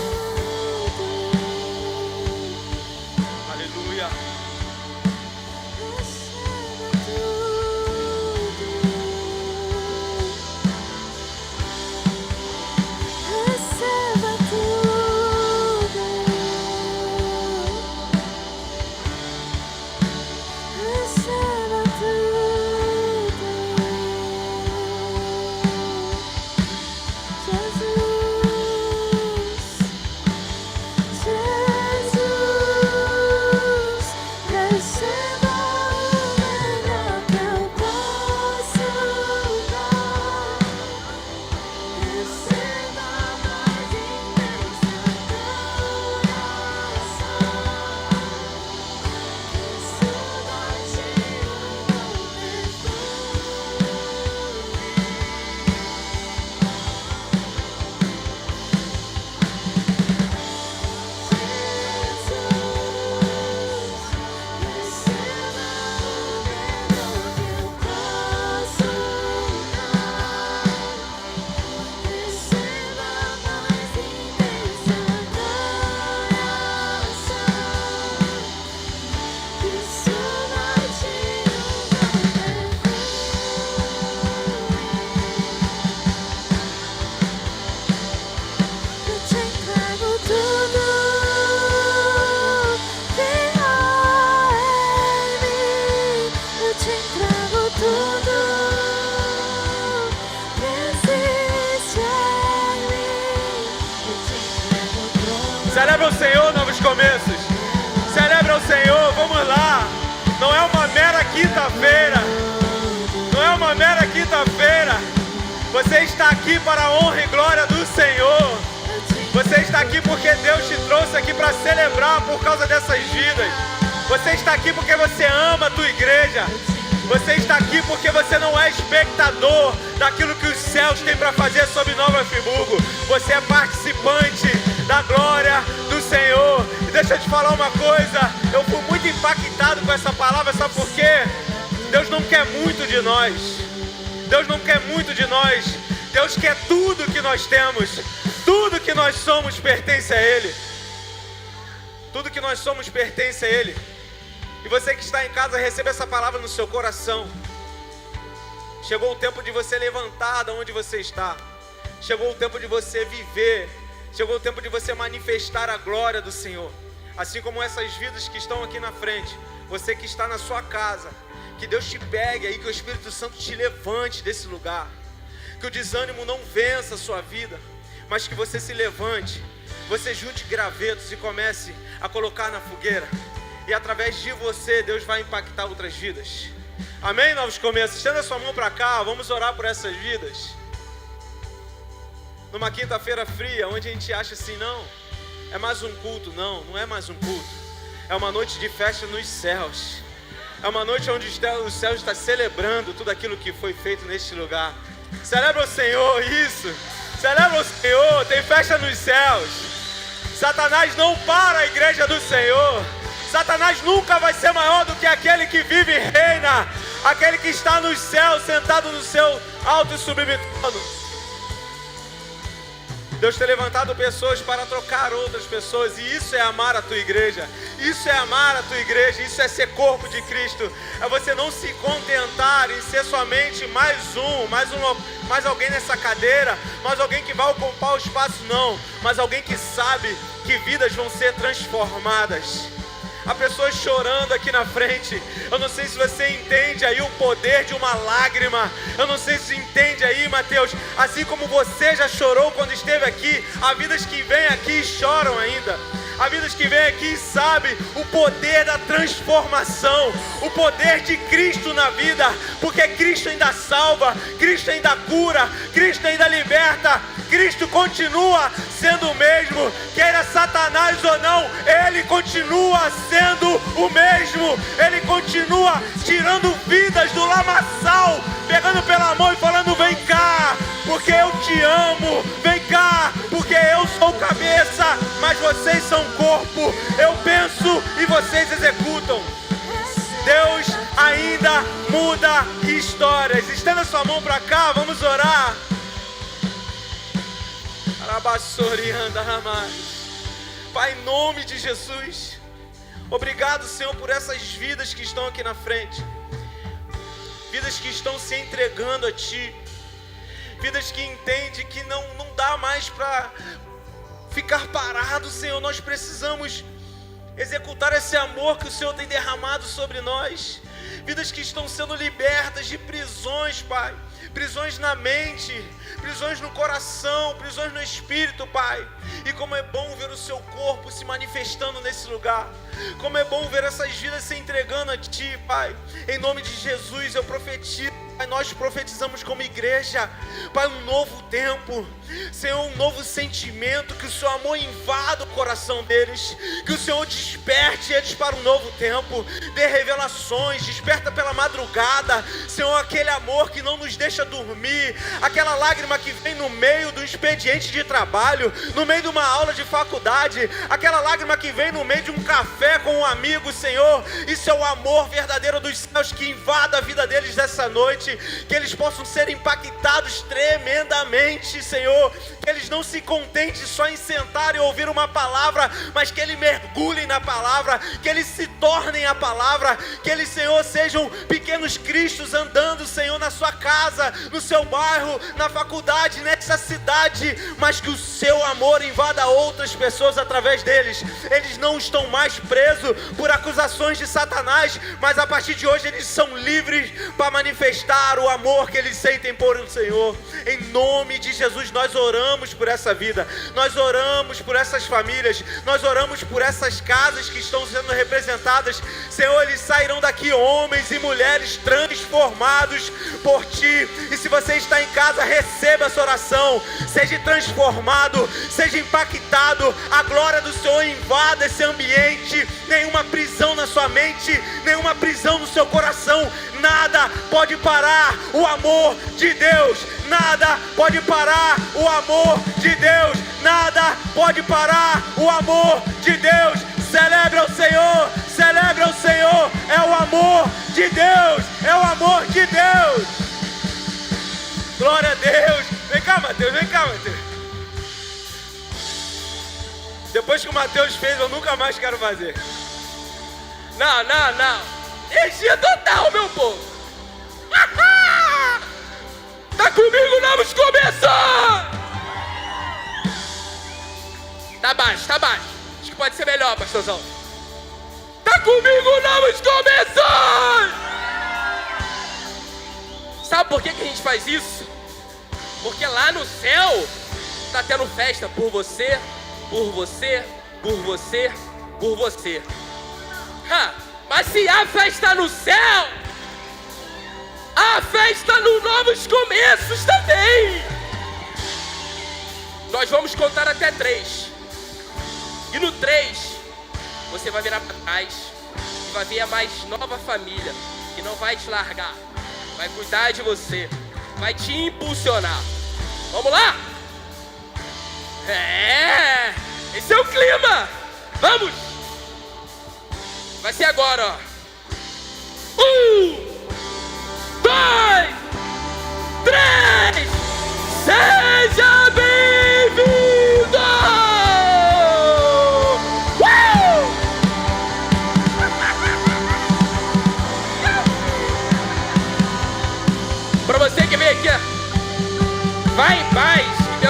Aleluia. Receba tudo. Receba tudo. Receba tudo. Jesus, receba o melhor que eu posso dar. Receba a mais intensa adoração. Eu te entrego tudo que há em mim. Eu te entrego tudo que existe em mim. Eu te entrego tudo. Celebra o Senhor, novos começos. Celebra o Senhor, vamos lá. Não é uma mera quinta-feira. Não é uma mera quinta-feira. Você está aqui para a honra e glória do Senhor. Você está aqui porque Deus te trouxe aqui para celebrar por causa dessas vidas. Você está aqui porque você ama a tua igreja. Você está aqui porque você não é espectador daquilo que os céus têm para fazer sobre Nova Friburgo. Você é participante da glória do Senhor. E deixa eu te falar uma coisa. Eu fui muito impactado com essa palavra, sabe por quê? Deus não quer muito de nós. Deus não quer muito de nós. Deus quer tudo que nós temos. Tudo que nós somos pertence a Ele. Tudo que nós somos pertence a Ele. E você que está em casa, receba essa palavra no seu coração. Chegou o tempo de você levantar de onde você está. Chegou o tempo de você viver. Chegou o tempo de você manifestar a glória do Senhor. Assim como essas vidas que estão aqui na frente. Você que está na sua casa. Que Deus te pegue aí, que o Espírito Santo te levante desse lugar. Que o desânimo não vença a sua vida, mas que você se levante. Você junte gravetos e comece a colocar na fogueira. E através de você, Deus vai impactar outras vidas. Amém, novos começos? Estenda sua mão para cá, vamos orar por essas vidas. Numa quinta-feira fria, onde a gente acha assim, não, é mais um culto. Não, não é mais um culto. É uma noite de festa nos céus. É uma noite onde o céu está celebrando tudo aquilo que foi feito neste lugar. Celebra o Senhor, isso. Celebra o Senhor, tem festa nos céus. Satanás não para a igreja do Senhor. Satanás nunca vai ser maior do que aquele que vive e reina. Aquele que está nos céus, sentado no seu alto e sublime trono. Deus tem levantado pessoas para trocar outras pessoas. E isso é amar a tua igreja. Isso é amar a tua igreja. Isso é ser corpo de Cristo. É você não se contentar em ser somente mais alguém nessa cadeira, mais alguém que vai ocupar o espaço, não. Mas alguém que sabe que vidas vão ser transformadas. Há pessoas chorando aqui na frente. Eu não sei se você entende aí o poder de uma lágrima. Eu não sei se você entende aí, Mateus. Assim como você já chorou quando esteve aqui, há vidas que vêm aqui e choram ainda. Há vidas que vêm aqui e sabem o poder da transformação, o poder de Cristo na vida, porque Cristo ainda salva, Cristo ainda cura, Cristo ainda liberta, Cristo continua sendo o mesmo, queira Satanás ou não, Ele continua sendo o mesmo, Ele continua tirando vidas do lamaçal, pegando pela mão e falando: vem cá, porque eu te amo, vem cá, porque eu sou o cabeça, mas vocês são corpo, eu penso e vocês executam. Deus ainda muda histórias. Estenda sua mão para cá, vamos orar. Pai, em nome de Jesus, obrigado, Senhor, por essas vidas que estão aqui na frente, vidas que estão se entregando a Ti, vidas que entendem que não dá mais para ficar parado, Senhor. Nós precisamos executar esse amor que o Senhor tem derramado sobre nós. Vidas que estão sendo libertas de prisões, Pai. Prisões na mente, prisões no coração, prisões no espírito, Pai. E como é bom ver o Seu corpo se manifestando nesse lugar. Como é bom ver essas vidas se entregando a Ti, Pai. Em nome de Jesus eu profetizo, Pai, nós profetizamos como igreja, Pai, um novo tempo, Senhor, um novo sentimento, que o Seu amor invada o coração deles, que o Senhor desperte eles para um novo tempo, dê revelações, desperta pela madrugada, Senhor, aquele amor que não nos deixa dormir, aquela lágrima que vem no meio do expediente de trabalho, no meio de uma aula de faculdade, aquela lágrima que vem no meio de um café com um amigo, Senhor, isso é o amor verdadeiro dos céus que invada a vida deles nessa noite, que eles possam ser impactados tremendamente, Senhor, que eles não se contentem só em sentar e ouvir uma palavra, mas que eles mergulhem na palavra, que eles se tornem a palavra, que eles, Senhor, sejam pequenos cristos andando, Senhor, na sua casa, no seu bairro, na faculdade, nessa cidade, mas que o Seu amor invada outras pessoas através deles. Eles não estão mais presos por acusações de Satanás, mas a partir de hoje eles são livres para manifestar o amor que eles sentem por o Senhor. Em nome de Jesus nós oramos por essa vida, nós oramos por essas famílias, nós oramos por essas casas que estão sendo representadas. Senhor, eles sairão daqui homens e mulheres transformados por Ti. E se você está em casa, receba essa oração, seja transformado, seja impactado, a glória do Senhor invada esse ambiente. Nenhuma prisão na sua mente, nenhuma prisão no seu coração, nada pode parar o amor de Deus, nada pode parar o amor de Deus, nada pode parar o amor de Deus. Celebre ao Senhor, celebre ao Senhor, é o amor de Deus, é o amor de Deus. Glória a Deus. Vem cá, Mateus, vem cá, Mateus. Depois que o Mateus fez, eu nunca mais quero fazer. Não. Energia total, meu povo. Tá comigo, vamos começar. Tá baixo. Acho que pode ser melhor, pastorzão. Tá comigo, vamos começar. Sabe por que a gente faz isso? Porque lá no céu tá tendo festa por você, por você, por você, por você. Mas se há festa no céu, há festa nos novos começos também. Nós vamos contar até 3. E no 3, você vai virar para trás e vai ver a mais nova família, que não vai te largar, vai cuidar de você, vai te impulsionar. Vamos lá? Esse é o clima. Vamos. Vai ser agora, ó. 1, 2, 3. Seja bem-vindo.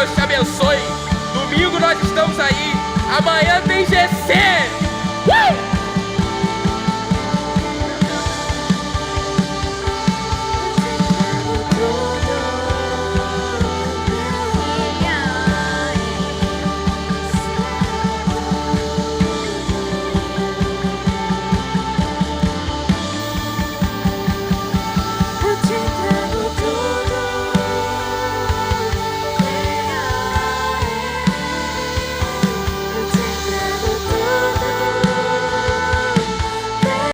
Deus te abençoe. Domingo nós estamos aí. Amanhã tem GC.